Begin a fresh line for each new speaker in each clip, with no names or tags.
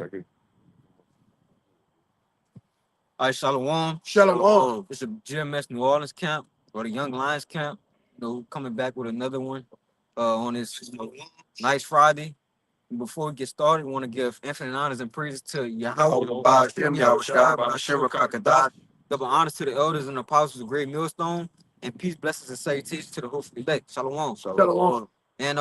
check it.
All right, Shalom.
Shalom.
It's a GMS New Orleans camp or the Young Lions camp. Coming back with another one on this nice Friday. Before we get started, we want to give infinite honors and praises to Yahweh, double honors to the elders and apostles of Great Millstone, and peace, blessings, and salutations to the hopeful elect. Shalom.
Shalom.
And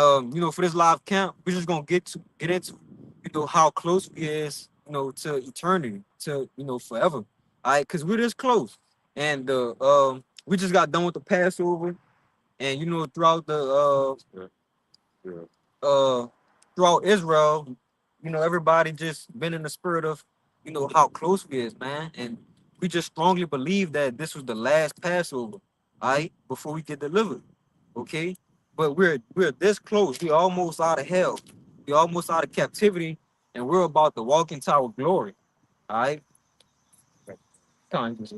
for this live camp, we're just gonna get into how close we is, to eternity, to forever. All right, because we're this close. And we just got done with the Passover, and throughout the
Yeah.
throughout Israel, everybody just been in the spirit of, how close we is, man. And we just strongly believe that this was the last Passover, all right, before we get delivered. Okay. But we're this close. We almost out of hell. We almost out of captivity, and we're about to walk into our glory. All right.
This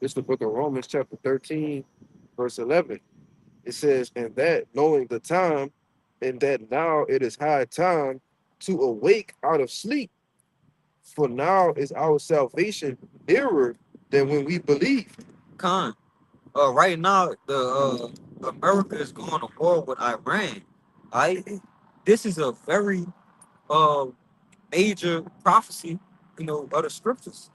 is the book of Romans, chapter 13, verse 11. It says, and that knowing the time, and that now it is high time to awake out of sleep. For now is our salvation nearer than when we believed.
Con. Right now, the America is going to war with Iran. All right. This is a very major prophecy, of the scriptures.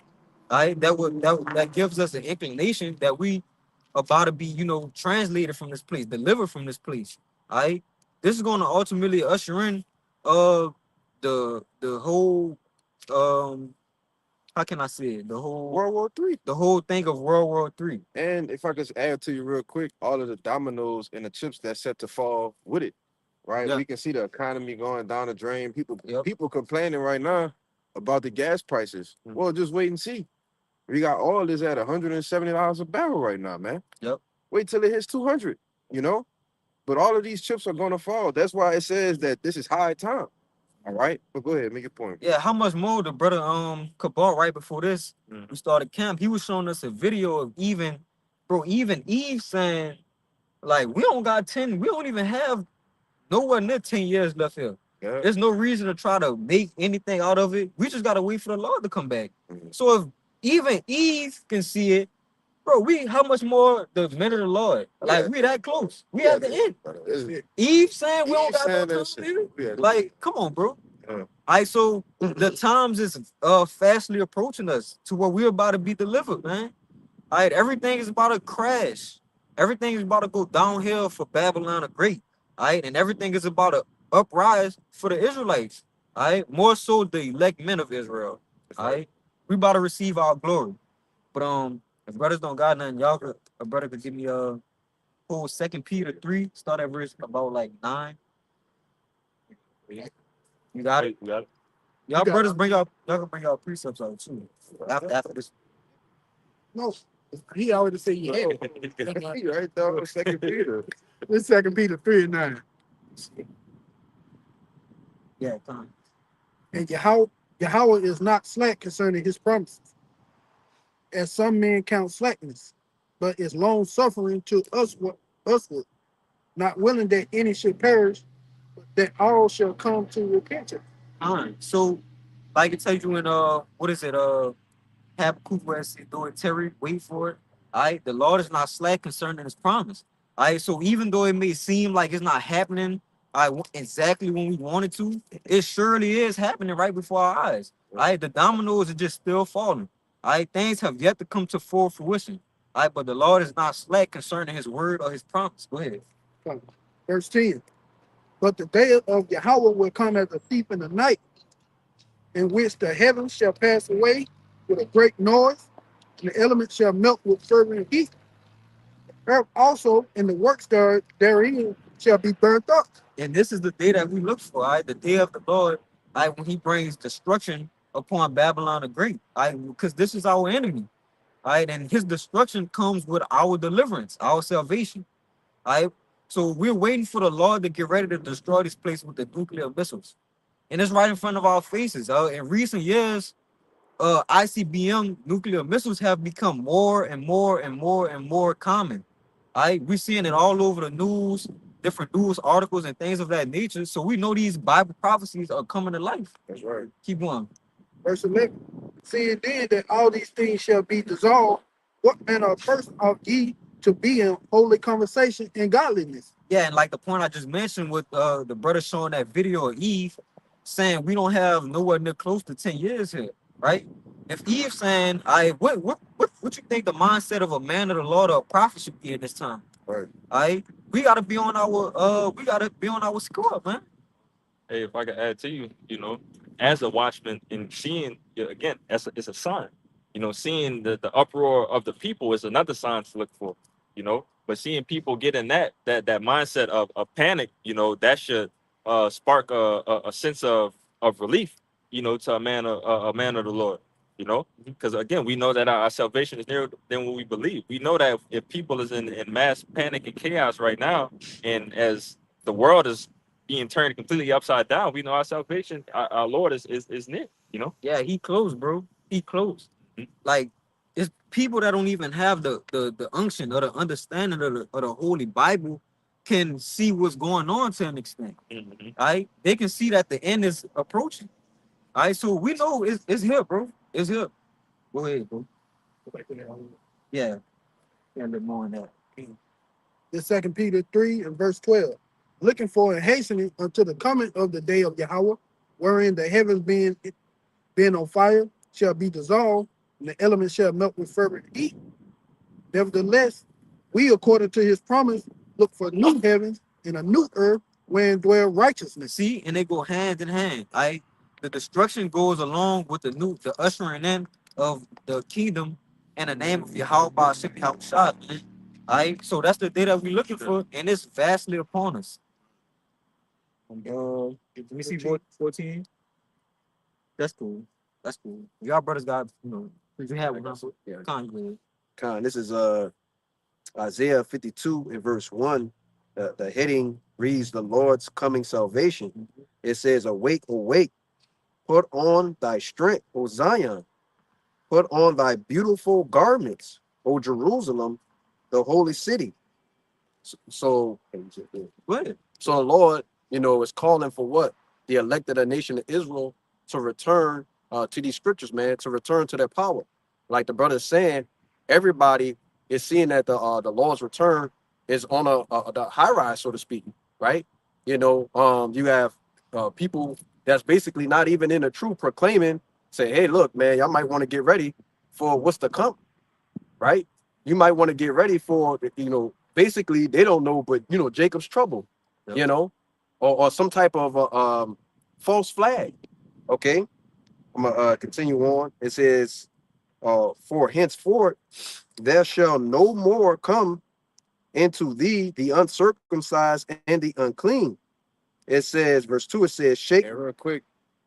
All right, that gives us an inclination that we about to be, translated from this place, delivered from this place. All right, this is going to ultimately usher in the whole how can I say it? The whole
World War III.
The whole thing of World War III.
And if I could add to you real quick, all of the dominoes and the chips that's set to fall with it. Right,
Yeah.
we can see the economy going down the drain. People
Yep.
complaining right now about the gas prices. Well, just wait and see. We got all this at $170 a barrel right now, man.
Yep.
Wait till it hits 200, But all of these chips are going to fall. That's why it says that this is high time. All right? But go ahead, make your point.
Yeah, how much more the brother Cabal right before this we started camp, he was showing us a video of even Eve saying, like, we don't even have nowhere near 10 years left here.
Yeah.
There's no reason to try to make anything out of it. We just gotta wait for the Lord to come back. So if even Eve can see it, bro, how much more the men of the Lord? Like, we that close. We at the end. Eve saying we don't got no time, nigga. Like, come on, bro. All right, so the times is fastly approaching us to where we're about to be delivered, man. All right, everything is about to crash. Everything is about to go downhill for Babylon the Great. All right, and everything is about to uprise for the Israelites. All right, more so the elect men of Israel. All right, we about to receive our glory. But if brothers don't got nothing, a brother could give me a whole 2 Peter 3, start at verse about like 9. You got it. Y'all brothers y'all can bring y'all precepts out too. After this.
No, he already said you had it.
Right there, 2 Peter.
This 2 Peter 3 and 9.
Yeah, come on.
And Yahweh is not slack concerning his promises, as some men count slackness, but is long suffering to usward, not willing that any should perish, but that all shall come to repentance.
So, like it tells you in what is it? Habakkuk where it says, "Do it, Terry, wait for it." All right, the Lord is not slack concerning His promise. All right, so even though it may seem like it's not happening, exactly when we want it to, it surely is happening right before our eyes. All right, the dominoes are just still falling. All right, things have yet to come to full fruition. All right, but the Lord is not slack concerning His word or His promise. Go ahead.
Verse 10. But the day of Yahweh will come as a thief in the night, in which the heavens shall pass away with a great noise, and the elements shall melt with fervent heat. Earth also and the works therein shall be burnt up.
And this is the day that we look for, all right? The day of the Lord, all right, when He brings destruction upon Babylon the Great, all right? Because this is our enemy, all right? And His destruction comes with our deliverance, our salvation, all right? So we're waiting for the Lord to get ready to destroy this place with the nuclear missiles. And it's right in front of our faces. In recent years, ICBM nuclear missiles have become more and more and more and more common. We're seeing it all over the news, different news articles and things of that nature. So we know these Bible prophecies are coming to life.
That's right.
Keep going.
Verse 11. Seeing then that all these things shall be dissolved, what manner of person ought ye to be in holy conversation and godliness?
Yeah, and like the point I just mentioned with the brother showing that video of Eve saying we don't have nowhere near close to 10 years here, right? If Eve saying, what you think the mindset of a man of the Lord or a prophet should be at this time?
Right.
All right, we gotta be on our score, man.
Hey, if I could add to you, as a watchman and seeing, again, it's a sign. Seeing the uproar of the people is another sign to look for. But seeing people get in that mindset of panic, that should spark a sense of relief, to a man of the Lord. Because again, we know that our salvation is nearer than what we believe. We know that if people is in mass panic and chaos right now, and as the world is being turned completely upside down, we know our salvation, our Lord is near.
Yeah, he close, bro. He close.
Mhm.
Like it's people that don't even have the unction or the understanding of the Holy Bible can see what's going on to an extent.
Mhm.
All right, they can see that the end is approaching. All right, so we know it's here, bro. It's here. Go ahead, bro. Yeah, yeah, a little more on that.
This 2 Peter 3 and verse 12. Looking for and hastening unto the coming of the day of Yahweh, wherein the heavens being on fire shall be dissolved, and the elements shall melt with fervent heat. Nevertheless, we, according to his promise, look for new heavens and a new earth wherein dwell righteousness.
See, and they go hand in hand. Right, the destruction goes along with the ushering in of the kingdom in the name of Yahweh Ba'ashem Yahushua, man. All right, so that's the day that we're looking for, and it's vastly upon us. Let me see 14. That's cool. That's cool. Y'all brothers got, we have one.
Yeah.
Con,
This is Isaiah 52 and verse 1. The heading reads the Lord's coming salvation. It says, awake, awake, put on thy strength, O Zion, put on thy beautiful garments, O Jerusalem, the holy city. So
What?
So the Lord, is calling for what? The elected a nation of Israel to return to these scriptures, man, to return to their power. Like the brother is saying, everybody is seeing that the Lord's return is on the high rise, so to speak, right? You have people that's basically not even in the truth proclaiming, say, hey, look, man, y'all might want to get ready for what's to come, right? You might want to get ready for, basically they don't know, but Jacob's trouble,
Yep.
or some type of false flag. Okay, I'm gonna continue on. It says, for henceforth there shall no more come into thee the uncircumcised and the unclean. It says, verse 2, it says, shake. And real quick,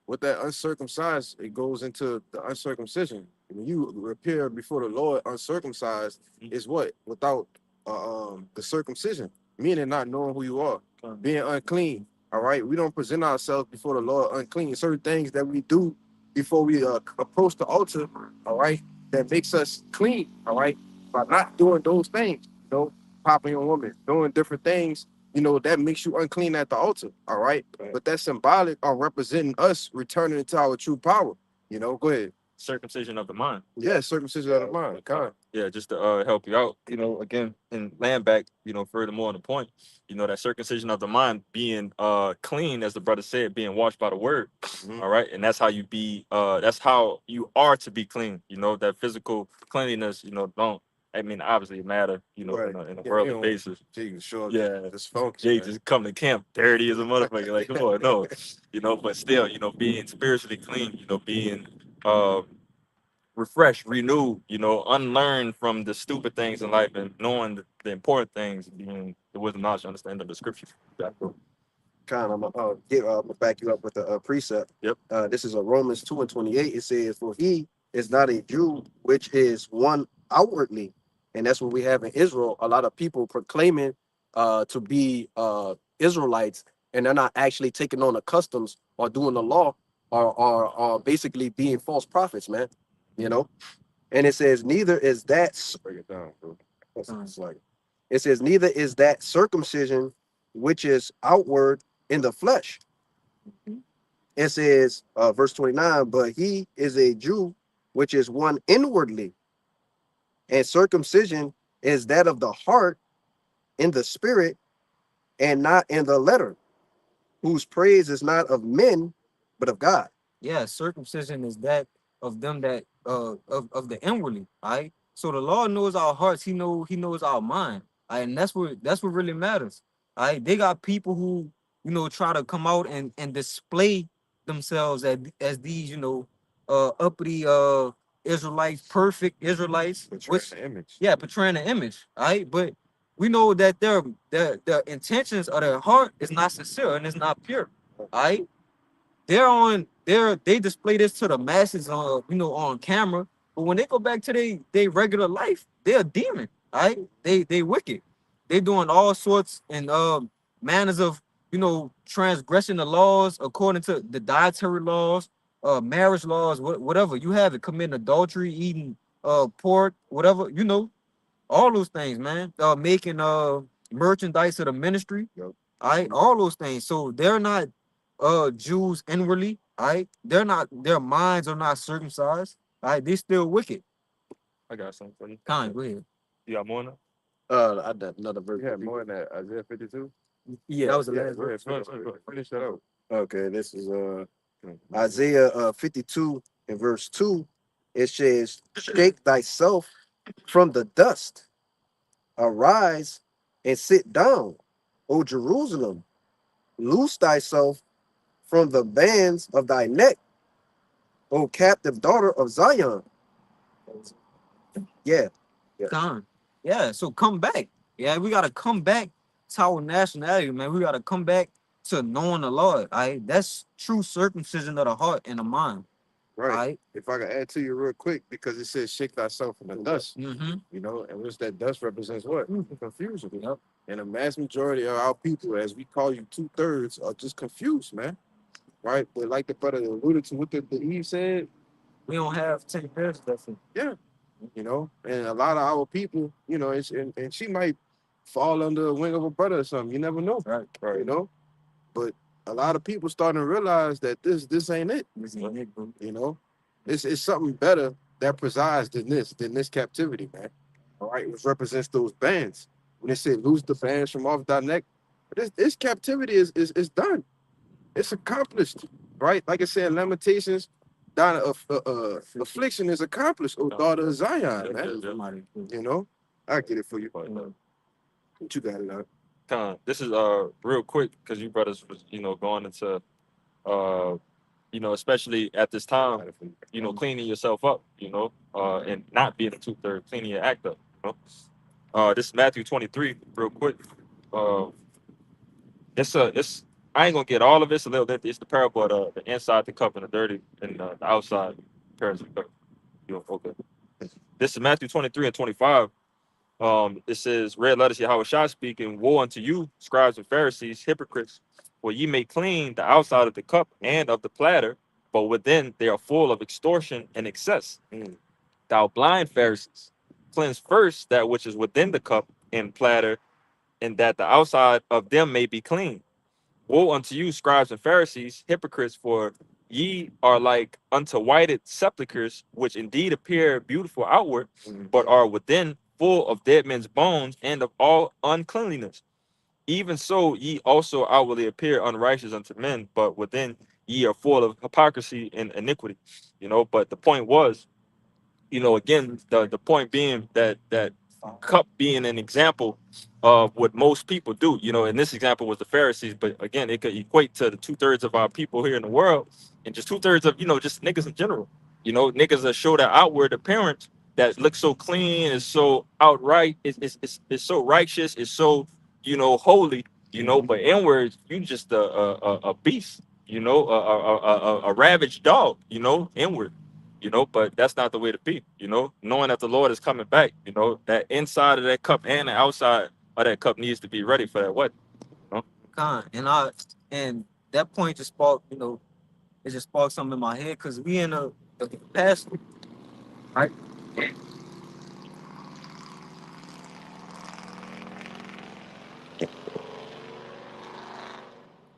with that uncircumcised, it goes into the uncircumcision. When you appear before the Lord uncircumcised, is what? Without the circumcision, meaning not knowing who you are, being unclean. All right, we don't present ourselves before the Lord unclean. Certain things that we do before we approach the altar, all right, that makes us clean. All right, by not doing those things, popping a woman, doing different things, that makes you unclean at the altar. All right. But that's symbolic of representing us returning into our true power. Go ahead.
Circumcision of the mind.
Yeah, circumcision of the mind. God.
Yeah, just to help you out, again, and land back, furthermore on the point, that circumcision of the mind being clean, as the brother said, being washed by the word.
Mhm.
All right. And that's how that's how you are to be clean. That physical cleanliness, don't, obviously it matter,
Right.
in a
Yeah,
worldly basis.
Sure.
Yeah.
It's funky.
Jay
Man.
just come to camp dirty as a motherfucker. Like, come on, no. But still, being spiritually clean, being refreshed, renewed, unlearned from the stupid things in life and knowing the important things, being the wisdom, knowledge, understanding of the scriptures.
I'm gonna back you up with a precept.
Yep.
This is a Romans 2 and 28. It says, for he is not a Jew, which is one outwardly. And that's what we have in Israel. A lot of people proclaiming to be Israelites, and they're not actually taking on the customs or doing the law, or basically being false prophets, man. And it says, neither is that. Break it down, bro. It's like, it says, neither is that circumcision which is outward in the flesh.
It says, verse 29, but he is a Jew, which is one inwardly, and circumcision is that of the heart in the spirit and not in the letter, whose praise is not of men, but of God.
Yeah, circumcision is that of them that of the inwardly. All right. So the Lord knows our hearts. He knows our mind. All right, and that's what really matters. All right. They got people who, try to come out and display themselves as these, uppity Israelites, perfect Israelites,
Portraying
which
the image.
yeah, portraying the image. All right. But we know that their intentions of their heart is not sincere and it's not pure. All right. They display this to the masses on on camera, but when they go back to their regular life, they're a demon. All right, they wicked. They doing all sorts and manners of transgressing the laws according to the dietary laws, marriage laws, whatever you have it, committing adultery, eating pork, whatever all those things, man. Making merchandise of the ministry.
Yep.
All right, all those things. So they're not Jews inwardly. All right, they're not. Their minds are not circumcised. All right, they still wicked.
I got something for you.
Kind, go ahead.
You got more now?
I got another verse.
You had more than that. Isaiah 52.
Yeah, that was the
Yeah,
last
go ahead.
verse.
Finish that out.
Okay, this is Isaiah 52 and verse 2. It says, shake thyself from the dust, arise and sit down, O Jerusalem, loose thyself from the bands of thy neck, O captive daughter of Zion. Yeah, yeah,
Kind. Yeah, so come back. Yeah, we gotta come back to our nationality, man. We gotta come back to knowing the Lord. All right, that's true circumcision of the heart and the mind. All
Right.
right.
If I could add to you real quick, because it says shake thyself from the dust,
Mm-hmm.
and which that dust represents what? Confusion.
Yep.
And the mass majority of our people, as we call you 2/3, are just confused, man. Right? But like the brother alluded to what the Eve said,
We don't have 10 pairs. That's it.
yeah, and a lot of our people, and she might fall under the wing of a brother or something. You never know.
Right.
But a lot of people starting to realize that this ain't it.
This ain't it, bro.
It's something better that presides than this captivity, man. All right, which represents those bands. When they say lose the bands from off thy neck, this captivity is done. It's accomplished, right? Like I said, Lamentations, affliction is accomplished, oh daughter of Zion, man. I get it for you. But you got it out.
This is real quick because you brothers was going into uh especially at this time, cleaning yourself up, and not being a 2/3, cleaning your act up. This is Matthew 23, real quick. Uh, it's I ain't gonna get all of it. It's a little bit. It's the parable of the inside the cup and the dirty and the outside parents of the cup. Okay. This is Matthew 23 and 25. It says, red letters, Yahweh Shah speaking, woe unto you, scribes and Pharisees, hypocrites, for ye may clean the outside of the cup and of the platter, but within they are full of extortion and excess. Thou blind Pharisees, cleanse first that which is within the cup and platter, and that the outside of them may be clean. Woe unto you, scribes and Pharisees, hypocrites, for ye are like unto whited sepulchres, which indeed appear beautiful outward, but are within full of dead men's bones and of all uncleanliness. Even so, ye also outwardly appear unrighteous unto men, but within ye are full of hypocrisy and iniquity. But the point was, again, the point being that cup being an example of what most people do. And this example was the Pharisees, but again, it could equate to the 2/3 of our people here in the world, and just 2/3 of just niggas in general. Niggas that show that outward appearance that looks so clean, is so outright, it's so righteous, it's so holy. But inward, you just a beast. A ravaged dog. Inward. But that's not the way to be, knowing that the Lord is coming back, that inside of that cup and the outside of that cup needs to be ready for that wedding.
Con. And that point just sparked, it just sparked something in my head because we in the past, right?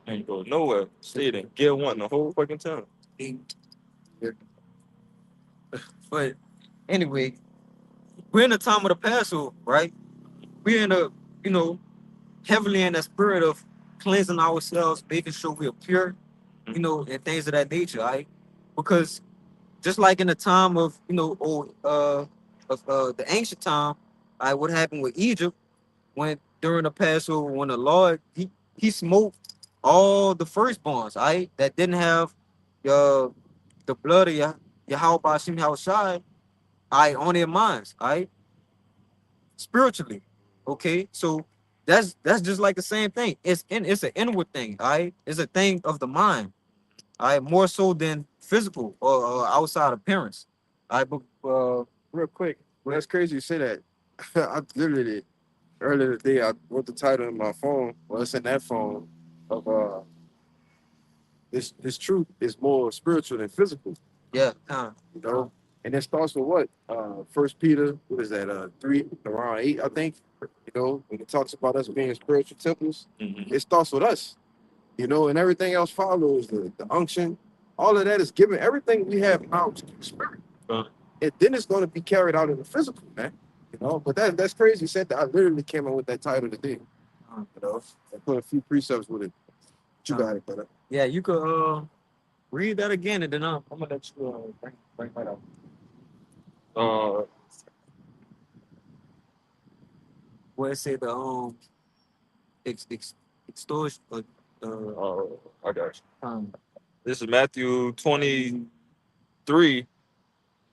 Ain't go nowhere. Stayed in gear one the whole fucking time.
But anyway, we're in the time of the Passover, right? We're in a, you know, heavily in the spirit of cleansing ourselves, making sure we're pure, you know, and things of that nature, right? Because just like in the time of, you know, the ancient time, what happened with Egypt when during the Passover, when the Lord he smote all the firstborns, right, that didn't have uh, the blood of Yahweh Bashim Yahushai, on their minds, spiritually. Okay, so that's just like the same thing. It's an inward thing, It's a thing of the mind, more so than physical or outside appearance. But
Real quick, that's crazy you say that. I literally earlier today I wrote the title in my phone. Well, it's in that phone of this truth is more spiritual than physical.
yeah,
You know, and it starts with what? First Peter, what is that? 3 around 8, I think. You know, when it talks about us being spiritual temples, it starts with us. You know, and everything else follows the unction. All of that is given. Everything we have now to the spirit. And then it's going to be carried out in the physical, man. You know, but that's crazy. You said that. I literally came up with that title today. You know, I put a few precepts with it. But you got it, brother.
yeah, you could read that again, and then I'm gonna let you bring that up. Where it say the extortion.
I got you.
Um,
This is Matthew 23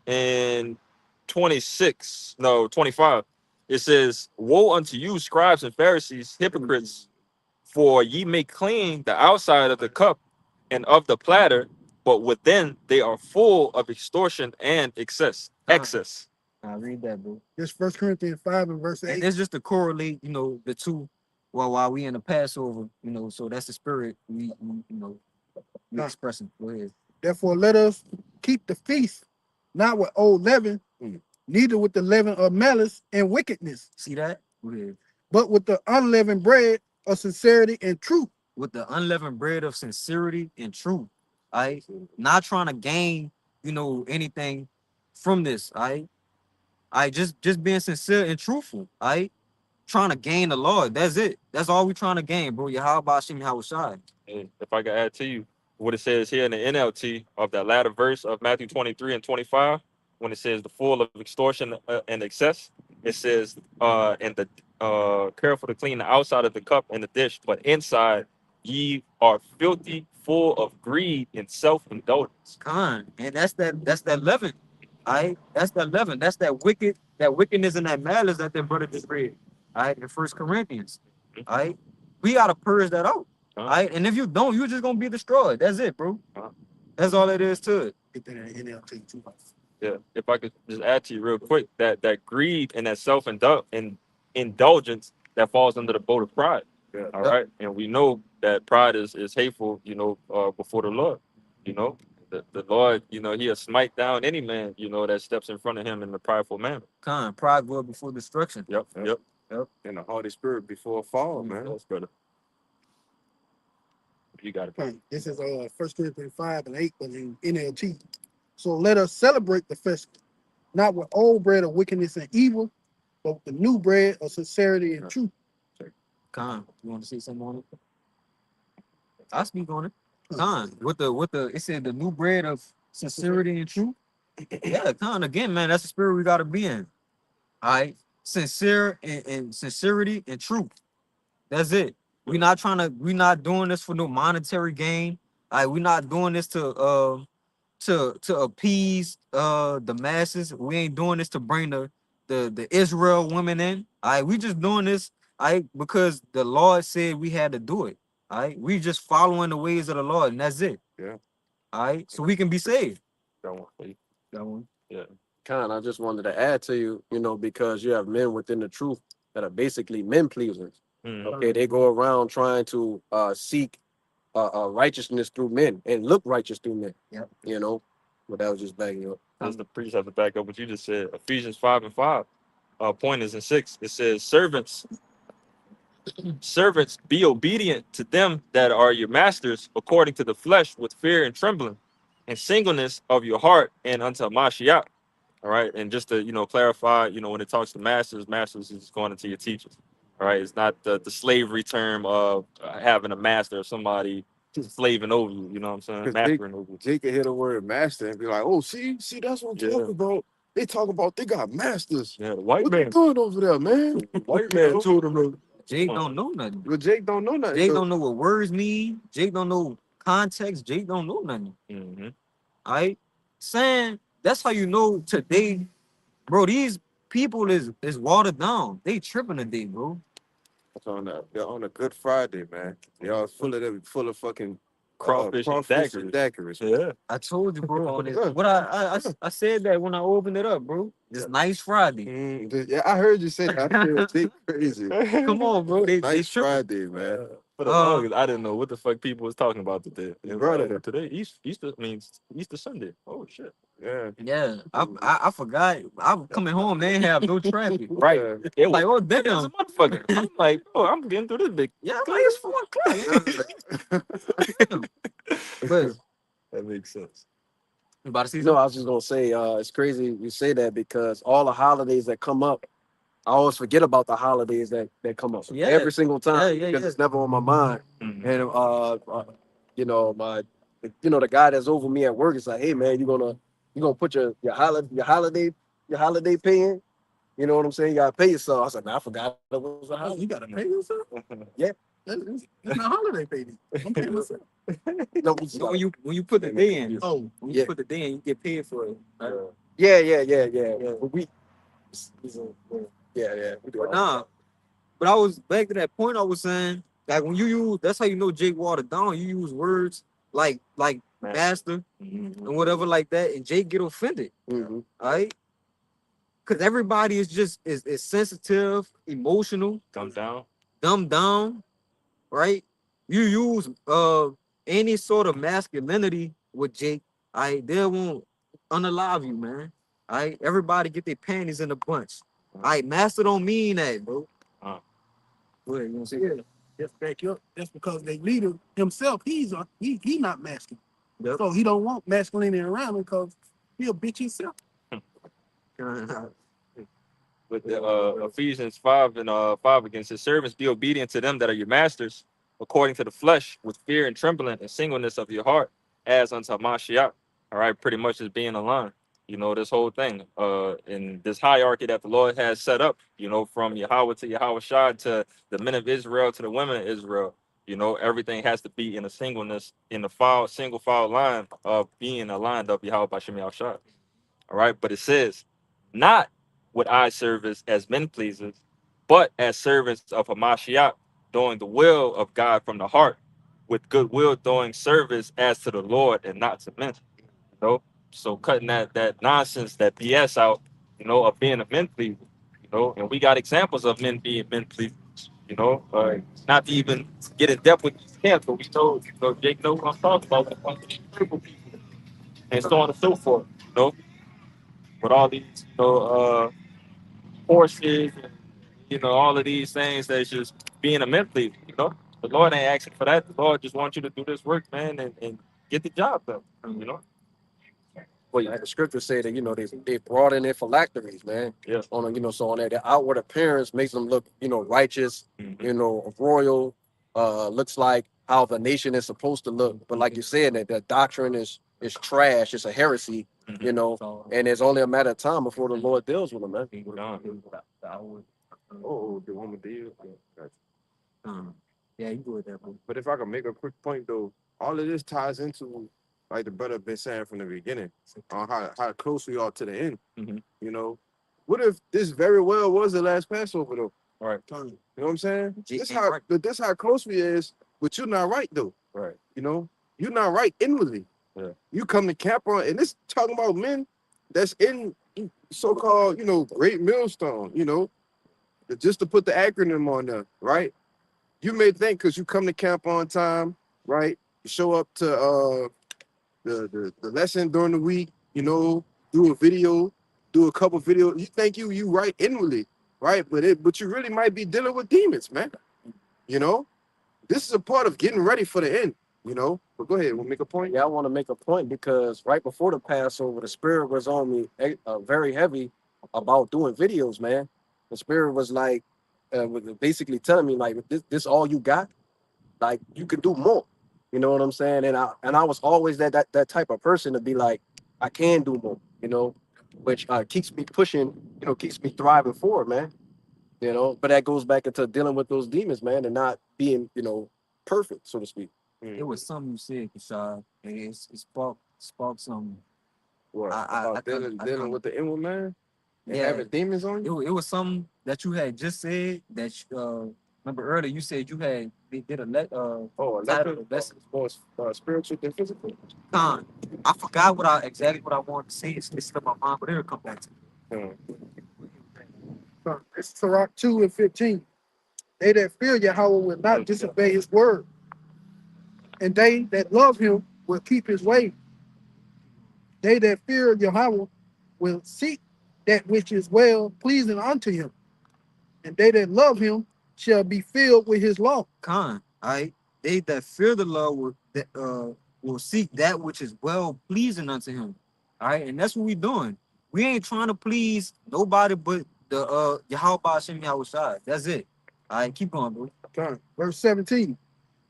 and 26. No, 25. It says, "Woe unto you, scribes and Pharisees, hypocrites! For ye make clean the outside of the cup and of the platter, but within they are full of extortion and excess."
I read that, bro.
This 1 Corinthians 5 and verse
And
8.
it's just to correlate, you know, the two. Well, while we in the Passover, you know, so that's the spirit we expressing. Go ahead.
Therefore, let us keep the feast not with old leaven, neither with the leaven of malice and wickedness,
See that? Go ahead.
but with the unleavened bread of sincerity and truth.
With the unleavened bread of sincerity and truth. Not trying to gain, you know, anything from this. Just being sincere and truthful. Trying to gain the Lord. That's it. That's all we trying to gain, bro. Yahweh Hashem Yahushai.
And if I can add to you what it says here in the NLT of that latter verse of Matthew 23 and 25, when it says the full of extortion and excess, it says, and the careful to clean the outside of the cup and the dish, but inside ye are filthy, full of greed and self-indulgence.
And that's that leaven. That's that leaven. That's that wickedness and that malice that their brother just read. In 1 Corinthians. We gotta purge that out. And if you don't, you're just gonna be destroyed. That's it, bro. That's all it is to it.
Get that in NLT too.
Yeah, if I could just add to you real quick, that greed and that self-indulgence that falls under the boat of pride.
Yeah.
All right. And we know that pride is hateful, you know, before the Lord. You know, the Lord, you know, he'll smite down any man, you know, that steps in front of him in a prideful manner.
Pride go before destruction.
Yep.
And the Holy Spirit before a fall, man.
Yes, brother. You got it.
This is 1 Corinthians 5 and 8, but in NLT. So let us celebrate the festival, not with old bread of wickedness and evil, but with the new bread of sincerity and truth.
You want to see something on it? I'll speak on it. With the it said the new bread of sincerity and truth. Yeah, again, man, that's the spirit we gotta be in. All right, sincere and sincerity and truth. That's it. We're not doing this for no monetary gain. We're not doing this to appease the masses. We ain't doing this to bring the Israel women in. We just doing this because the Lord said we had to do it. We just following the ways of the Lord, and that's it.
Yeah.
So we can be saved.
That one, please.
That one.
Yeah.
I just wanted to add to you, you know, because you have men within the truth that are basically men pleasers. Okay, they go around trying to seek righteousness through men and look righteous through men.
Yep.
You know, but that was just backing up.
As the priest have to back up what you just said. Ephesians 5 and 5. Point is in 6. It says, servants, Servants, be obedient to them that are your masters according to the flesh with fear and trembling and singleness of your heart and unto Mashiach. All right. And just to, clarify, when it talks to masters, masters is going into your teachers. All right. It's not the slavery term of having a master or somebody slaving over you. You know what I'm saying?
Because
Mastering over you.
Jake can hear the word master and be like, oh, see, that's what I'm talking about. They talk about they got masters.
Yeah, the white
What
man.
you doing over there, man?
White man told him that.
Jake don't know nothing.
But Jake don't know nothing.
Jake don't know what words mean. Jake don't know context. Jake don't know nothing.
Mm-hmm.
All right, saying that's how you know today, bro. These people is watered down. They tripping today, bro.
They're on a Good Friday, man. They all full of fucking
Crawfish and
daiquiris.
Yeah.
I told you, bro. On this, what I said that when I opened it up, bro. This nice Friday.
Yeah, I heard you say that. I feel they crazy.
Come on, bro. They
Nice
tripping.
Friday, man.
For the longest, I didn't know what the fuck people was talking about today.
Brother.
Today, Easter means Easter Sunday. Oh shit.
Yeah.
Yeah, I forgot. I'm coming home. They ain't have no traffic.
Right.
Yeah.
It was
Like, oh
as a
damn.
motherfucker. I'm like, oh, I'm getting through this big.
Yeah, I'm like, it's 4 o'clock. But
That makes sense.
you about to see
No,
something?
I was just gonna say, it's crazy you say that because all the holidays that come up, I always forget about the holidays that come up
Yeah.
every single time
Yeah,
because
yeah.
it's never on my mind.
Mhm.
And the guy that's over me at work is like, hey man, you gonna put your holiday pay in? You know what I'm saying? You gotta pay yourself. I was like, man, I forgot it was a
Oh,
holiday.
you gotta pay yourself?
Yeah.
It's not holiday pay. I'm paying myself.
No,
So when you put the day in,
Oh,
when
Yeah.
you put the day in, you get paid for it. Right?
yeah. But yeah. We do
But
all
nah. But I was back to that point I was saying, like when you use, that's how you know Jake watered down. You use words like master
Mhm.
and whatever like that, and Jake get offended.
Mhm.
All right. Because everybody is just is sensitive, emotional, dumbed down, right? You use any sort of masculinity with Jake, they won't unalive you, man. All right, everybody get their panties in a bunch. All right, master don't mean that, bro. Go ahead, you want to say
yeah. Just back up. That's because they leader himself, he not masculine.
Yep.
So he don't want masculinity around him because he a bitch himself.
With the Ephesians 5 and 5 against his servants, be obedient to them that are your masters, according to the flesh, with fear and trembling and singleness of your heart, as unto Mashiach. All right, pretty much is being aligned. This whole thing, in this hierarchy that the Lord has set up, from Yahweh to Yahweh Shai to the men of Israel to the women of Israel. Everything has to be in a singleness, in the single file line of being aligned up Yahweh by Shem Shai. All right, but it says, not with eye service as men pleasers, but as servants of Hamashiach, doing the will of God from the heart, with goodwill doing service as to the Lord and not to men. So cutting that nonsense, that BS out, of being a men pleaser. And we got examples of men being men pleasers. Not to even get in depth with these camps, but we know, Jake knows what I'm talking about when it comes to these critical people and so on and so forth. With all these, horses and all of these things that's just being a men pleaser. The Lord ain't asking for that. The Lord just wants you to do this work, man, and get the job done.
Well, the scriptures say that they brought in their phylacteries, man.
Yeah.
So on that, the outward appearance makes them look righteous,
Mhm.
royal. Looks like how the nation is supposed to look. But like you said, that doctrine is trash. It's a heresy.
Mhm.
And it's only a matter of time before the Lord deals with them, man.
Oh, the woman deal.
Yeah, you do it that way.
But if I can make a quick point though, all of this ties into like the brother been saying from the beginning on how close we are to the end.
Mhm.
What if this very well was the last Passover though?
All right.
You know what I'm saying?
G
This
ain't
how
right.
this how close we is, but you're not right though.
Right.
You're not right inwardly.
Yeah.
You come to camp on, and this talking about men that's in so-called, great millstone, just to put the acronym on there, right? You may think because you come to camp on time, right? You show up to the lesson during the week, do a video, do a couple videos. You think you right inwardly, right? But you really might be dealing with demons, man. You know, this is a part of getting ready for the end. You know, but go ahead, we'll make a point.
Yeah, I want to make a point because right before the Passover, the spirit was on me very heavy about doing videos, man. The spirit was like, was basically telling me like, this all you got? Like you can do more. You know what I'm saying? And I was always that type of person to be like, I can do more. You know, which keeps me pushing. You know, keeps me thriving forward, man. You know, but that goes back into dealing with those demons, man, and not being, perfect, so to speak.
It was something you said, Kashad, and it sparked some.
What
I
about
couldn't I
dealing
couldn't.
with the inward man and
Yeah,
having demons on you?
it was something that you had just said that remember earlier you said you had they did a
Oh,
title
electric,
of lesson.
more spiritual than physical.
Con. I forgot exactly what I wanted to say. It's still my mind, but it'll come back to
Hmm.
me.
It's Sirach 2 and 15. They that fear Yahweh will not disobey his word, and they that love him will keep his way. They that fear Yahweh will seek that which is well pleasing unto him, and they that love him shall be filled with his law.
Con. Alright. They that fear the Lord will seek that which is well pleasing unto him. All right, and that's what we doing. We ain't trying to please nobody but the Yahweh Hashem Yahweh Shai. That's it. All right, keep going, bro.
Verse 17.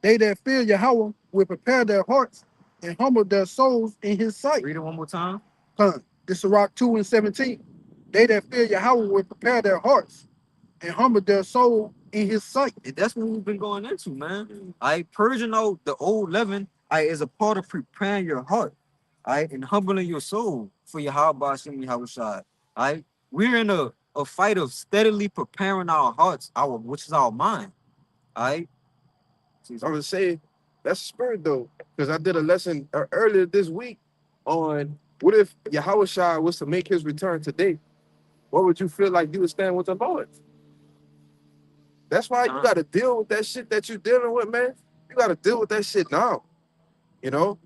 They that fear Yahweh will prepare their hearts and humble their souls in his sight.
Read it one more time.
This is Sirach 2 and 17. They that fear Yahweh will prepare their hearts and humble their soul in his sight.
And that's what we've been going into, man. I purging out the old leaven. I is a part of preparing your heart, all right, and humbling your soul for your Hashem Yahweh Shai. All right, we're in a fight of steadily preparing our hearts, which is our mind. All right.
I would say that's spirit though, because I did a lesson earlier this week on what if Yahweh Shai was to make his return today? What would you feel like you would stand with the Lord? That's why you got to deal with that shit that you're dealing with, man. You got to deal with that shit now. You know,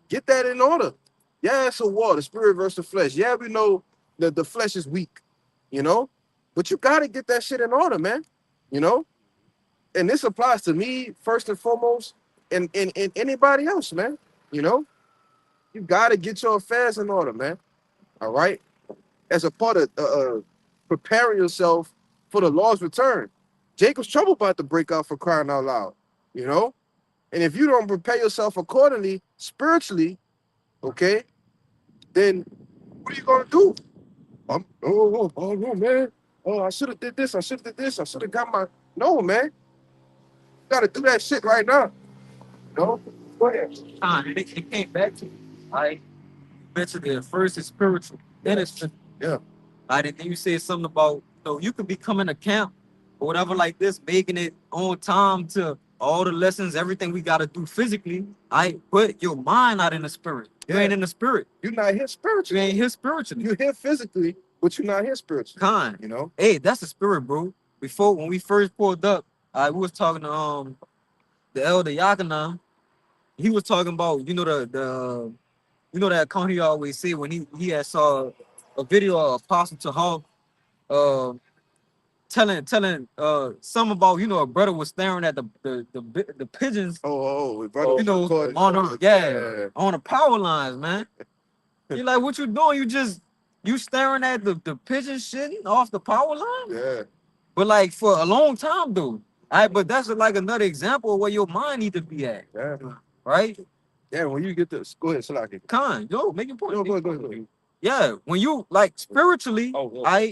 get that in order. Yeah, it's a war, the spirit versus the flesh. Yeah, we know that the flesh is weak, you know, but you got to get that shit in order, man. You know, and this applies to me first and foremost, and anybody else, man. You know, you got to get your affairs in order, man. All right, as a part of preparing yourself for the Lord's return. Jacob's trouble about to break out for crying out loud, you know? And if you don't prepare yourself accordingly, spiritually, okay, then what are you going to do? No, man. Oh, I should have did this. I should have did this. I should have got my... No, man. You got to do that shit right now. No? Go ahead.
It came back to me. All right. You mentioned it first it's spiritual, then it's physical.
Yeah.
All right, and then you said something about, you could be coming to camp or whatever like this, making it on time to all the lessons, everything we got to do physically. All right, but your mind not in the spirit. You ain't in the spirit.
You're not here
You
spiritually.
ain't here spiritually.
You're here physically, but you're not here spiritually.
Kind.
You know?
Hey, that's the spirit, bro. Before when we first pulled up, we was talking to the elder Yakana. He was talking about, that account he always say when he had saw a video of Apostle Tahal uh telling some about, a brother was staring at the pigeons,
Brother,
on the power lines, man. You like, what you doing? You staring at the pigeon shitting off the power line?
Yeah.
But like for a long time, dude. All right, but that's like another example of where your mind need to be at.
Yeah.
Right?
Yeah, when you get this, go ahead, Salaki.
Make your point.
No, go ahead.
Yeah, when you like spiritually,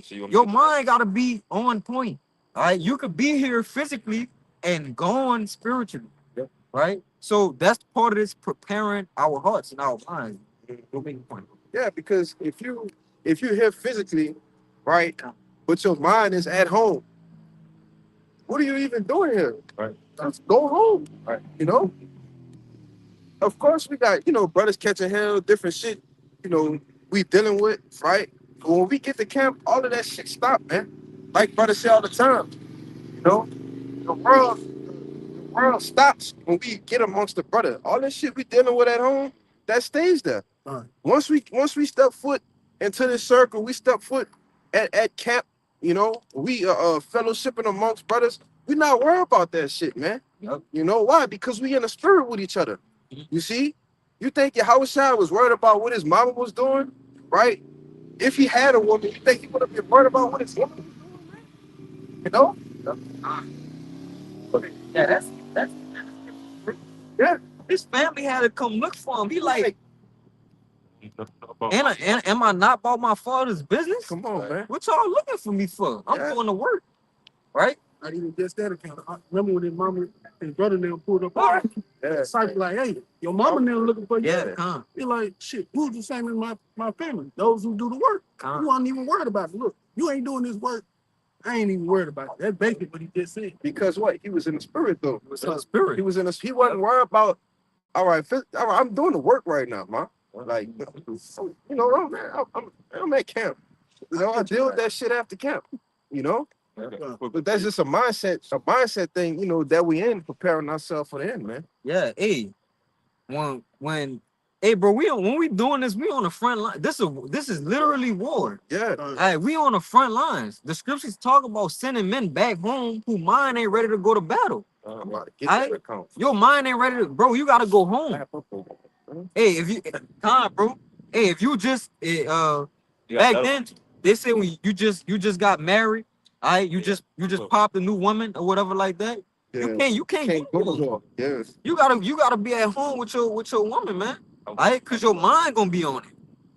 your mind gotta be on point. All right, you could be here physically and gone spiritually.
Yep.
Right? So that's part of this preparing our hearts and our minds. Go make your point.
Yeah, because if you're here physically, right, but your mind is at home, what are you even doing here?
Right.
Just go home.
Right.
You know? Of course we got, brothers catching hell, different shit, we dealing with, right? But when we get to camp, all of that shit stop, man. Like brothers say all the time, the world stops when we get amongst the brother. All this shit we dealing with at home, that stays there. Once we step foot into this circle, we step foot at camp, we fellowshipping amongst brothers, We not worried about that shit, man.
Yep.
You know why? Because we in the spirit with each other. You see? You think Yahushua was worried about what his mama was doing, right? If he had a woman, you think he would have been worried about what his woman was doing, man? You know?
Yeah, that's
Yeah.
his family had to come look for him. He like,
About
and am I not about my father's business?
Come on, man.
What y'all looking for me for? I'm
Yeah.
going to work, right?
Not even just that account. I remember when his mama, his brother now pulled up on him.
Yeah.
Disciple like, hey, your mama now looking for you.
Yeah, come,
He like, shit, who's the same as my family? Those who do the work. You
come.
wasn't even worried about it. Look, you ain't doing this work. I ain't even worried about it. That's basically what he just said.
Because what? He was in the spirit, though.
It was in the spirit.
He was in the. He wasn't worried about. All right, I'm doing the work right now, man. Like, you know, I'm at camp. You know, I deal with that shit after camp. You know, but that's just a mindset thing. You know, that we in preparing ourselves for the end, man.
Yeah, hey, when hey, bro, when we doing this, we on the front line. This is literally war.
Yeah.
Hey, we on the front lines. The scriptures talk about sending men back home who mind ain't ready to go to battle.
I'm about to get
I-
that account.
Your mind ain't ready to, bro. You gotta go home. Hey, if you, bro. Hey, if you just back then they said when you just got married, all right, you just popped a new woman or whatever like that.
Yeah.
You can't
go
go.
to war. Yes.
You gotta be at home with your woman, man. All right, because your mind gonna be on it,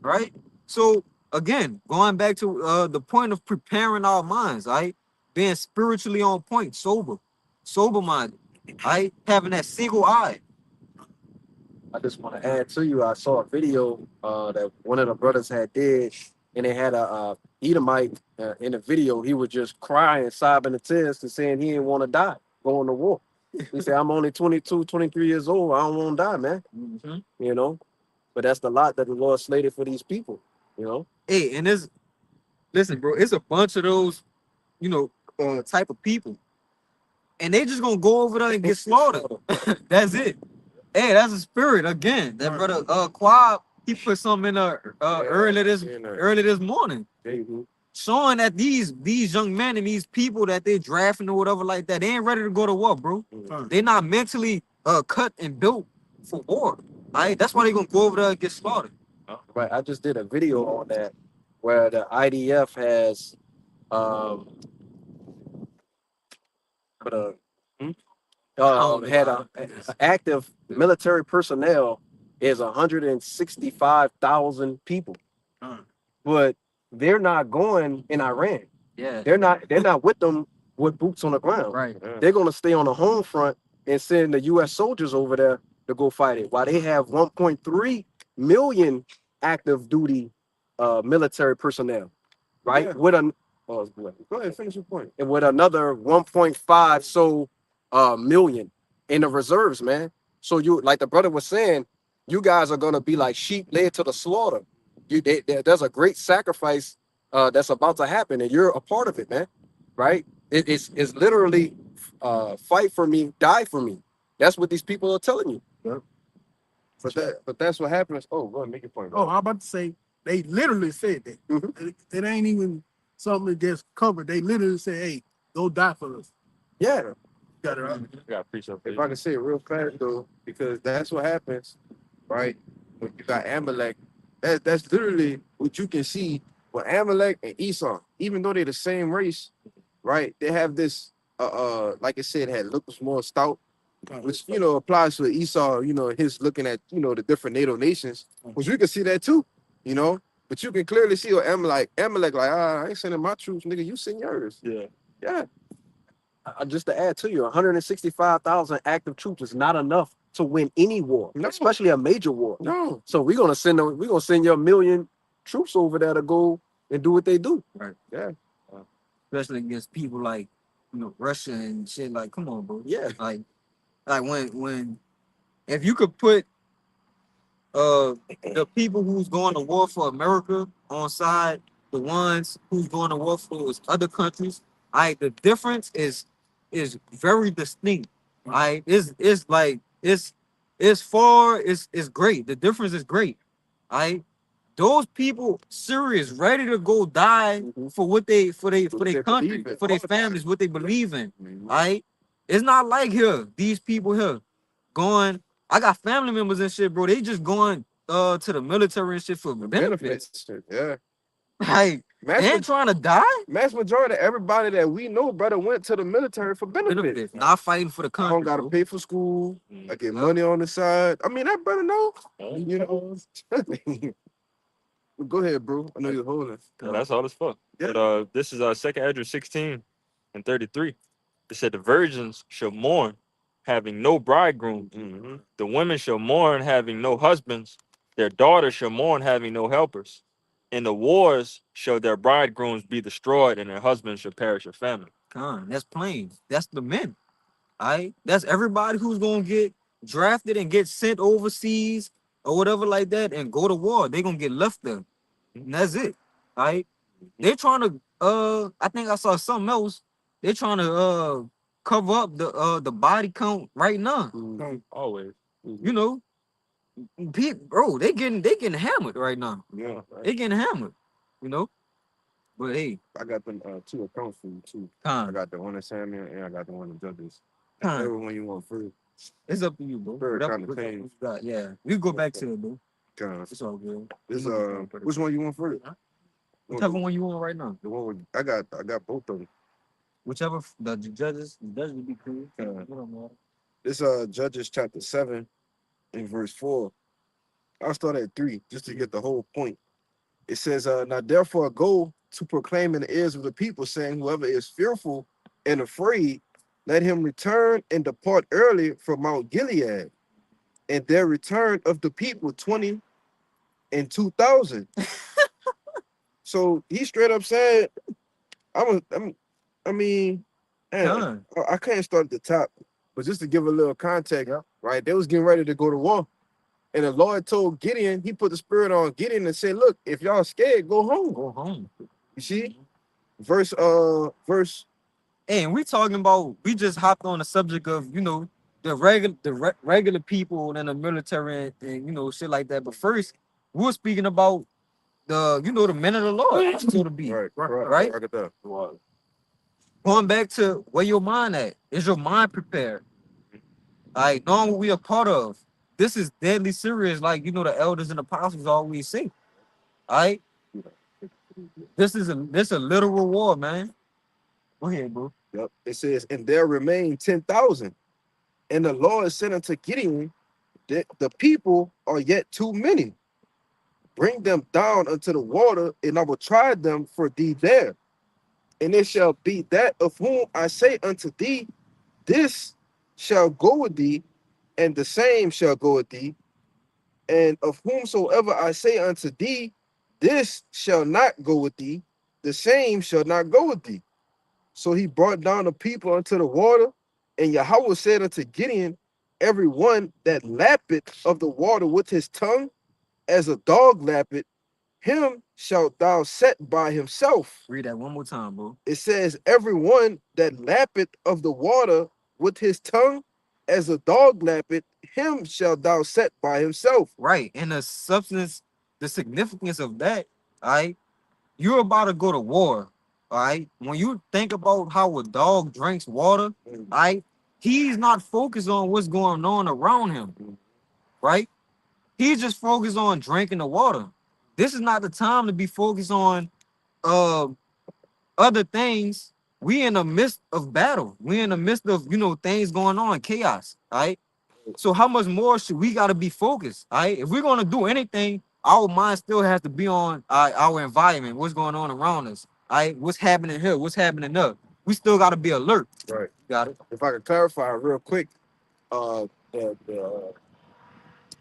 right? So again, going back to the point of preparing our minds, all right, being spiritually on point, sober minded, all right, having that single eye.
I just want to add to you. I saw a video that one of the brothers had did, and they had a Edomite in the video. He was just crying, sobbing the tears, and saying he didn't want to die, going to war. He said, "I'm only 22, 23 years old. I don't want to die, man."
Mhm.
You know, but that's the lot that the Lord slated for these people. You know,
Hey, and listen, bro, it's a bunch of those, type of people, and they just gonna go over there and get slaughtered. That's it. Hey, that's a spirit again. That brother Quab, he put something in early this morning, showing that these young men and these people that they drafting or whatever like that, they ain't ready to go to war, bro. They not mentally cut and built for war. Right? That's why they gonna go over there and get slaughtered.
right? I just did a video on that where the IDF has put a had a active military personnel is 165,000 people, but they're not going in Iran.
Yeah.
They're not with them with boots on the ground.
Right.
They're gonna stay on the home front and send the U.S. soldiers over there to go fight it. While they have 1.3 million active duty military personnel, right?
Yeah.
With a
Go ahead, finish your point.
and with another 1.5 million in the reserves, man. So you, like the brother was saying, you guys are gonna be like sheep led to the slaughter. There's a great sacrifice that's about to happen, and you're a part of it, man. Right? It's literally fight for me, die for me. That's what these people are telling you.
But that's what happens. Oh, go ahead, make your point.
Oh, I'm about to say, they literally said that. It ain't even something that just covered. They literally said, hey, go die for us.
Yeah.
Got it right.
got appreciate
If I can say it real fast though, because that's what happens, right? When you got Amalek, that's literally what you can see with Amalek and Esau, even though they're the same race, right? They have this like I said, had looks more stout, which applies to Esau, his looking at the different NATO nations, which we can see that too, but you can clearly see what Amalek like, I ain't sending my troops, nigga, you send yours. Yeah.
Just to add to you, 165,000 active troops is not enough to win any war,
No.
especially a major war.
No.
So we're gonna send you 1 million troops over there to go and do what they do.
Right.
Yeah.
Especially against people like Russia and shit. Like, come on, bro.
Yeah.
Like when if you could put the people who's going to war for America on side the ones who's going to war for those other countries, the difference is very distinct. It's great. The difference is great. those people serious, ready to go die for what for their country, for their families, what they believe in. Right? It's not like here, these people here going. I got family members and shit, bro. They just going to the military and shit for benefits.
Yeah.
Like,
Mass,
and trying to die?
mass majority of everybody that we know, brother, went to the military for benefits.
Not fighting for the
I don't
country.
gotta
Bro.
pay for school. I get money on the side. I mean, that brother know. You know. Go ahead, bro. I know you're holding.
Yeah, that's all it's for.
Yeah.
But this is 2nd Ezra 16 and 33. It said the virgins shall mourn, having no bridegroom.
Mm-hmm.
The women shall mourn, having no husbands. Their daughters shall mourn, having no helpers. In the wars shall their bridegrooms be destroyed, and their husbands shall perish of famine.
That's plain. That's the men. All right, that's everybody who's gonna get drafted and get sent overseas or whatever like that and go to war. They're gonna get left there. And that's it. All right. They're trying to I think I saw something else. They're trying to cover up the body count right now.
Always.
You know, bro, they getting hammered right now.
Yeah.
They getting hammered, you know. But hey,
I got them 2 accounts for you too. I
Con,
got the one in Samuel and I got the one in Judges.
Con,
Everyone you want first.
it's up to you, bro.
Very
Whatever-
kinda
whatever
thing.
you got, yeah, we go back to it, bro.
Con.
It's all good.
This which one you want first?
Whichever one you want right now.
The one with I got both of them.
Whichever the judges would be cool.
This Judges chapter 7 and verse 4. I'll start at 3 just to get the whole point. It says, now therefore go to proclaim in the ears of the people, saying, whoever is fearful and afraid, let him return and depart early from Mount Gilead. And there returned of the people 20 and 2,000. So he straight up said, I mean, man, I can't start at the top, but just to give a little context, right? They was getting ready to go to war. And the Lord told Gideon, he put the spirit on Gideon and said, look, if y'all scared, go home.
Go home.
You see? Verse
Hey, and we talking about, we just hopped on the subject of, you know, the regular people in the military and you know, shit like that. But first, we were speaking about the, you know, the men of the Lord, so to be. Right?
I got that.
Going back to where your mind at. Is your mind prepared? All right, knowing what we are part of. This is deadly serious, like, you know, the elders and apostles always say. All right? This is a literal war, man. Go ahead, bro.
Yep. It says, and there remain 10,000. And the Lord said unto Gideon, the people are yet too many. Bring them down unto the water, and I will try them for thee there. And it shall be that of whom I say unto thee, this shall go with thee, and the same shall go with thee. And of whomsoever I say unto thee, this shall not go with thee, the same shall not go with thee. So he brought down the people unto the water, and Yahweh said unto Gideon, every one that lappeth of the water with his tongue, as a dog lappeth, him shalt thou set by himself.
Read that one more time, bro.
It says, every one that lappeth of the water with his tongue, as a dog lappeth, him shalt thou set by himself.
Right. And the substance, the significance of that, all right, you're about to go to war. All right. When you think about how a dog drinks water, all right, he's not focused on what's going on around him. Right? He's just focused on drinking the water. This is not the time to be focused on other things. We in the midst of battle. We in the midst of, you know, things going on, chaos. All right. So how much more should we got to be focused? All right. If we're gonna do anything, our mind still has to be on our environment, what's going on around us. All right, what's happening here? What's happening there? We still got to be alert.
Right.
Got it.
If I could clarify real quick, the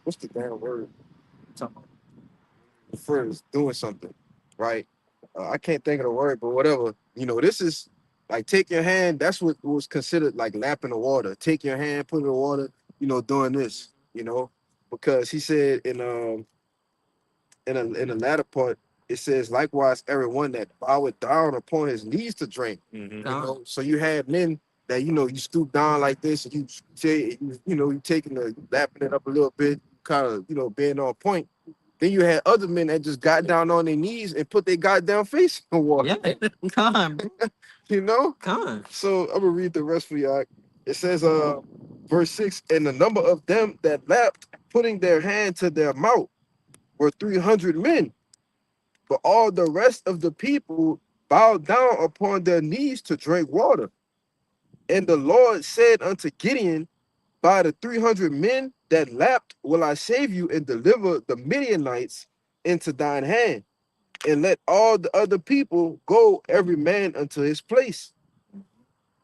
what's the damn word? First doing something, right? I can't think of the word, but whatever. You know, this is like take your hand. That's what was considered like lapping the water. Take your hand, put it in the water. You know, doing this. You know, because he said in the latter part, it says likewise everyone that boweth down upon his knees to drink. You know, so you had men that you stoop down like this, and you taking the lapping it up a little bit, kind of being on point. Then you had other men that just got down on their knees and put their goddamn face in the water.
Yeah, con, bro.
You know?
Con.
So I'm gonna read the rest for y'all. It says, verse 6, and the number of them that lapped, putting their hand to their mouth, were 300 men. But all the rest of the people bowed down upon their knees to drink water. And the Lord said unto Gideon, by the 300 men that lapped will I save you and deliver the Midianites into thine hand. And let all the other people go, every man unto his place.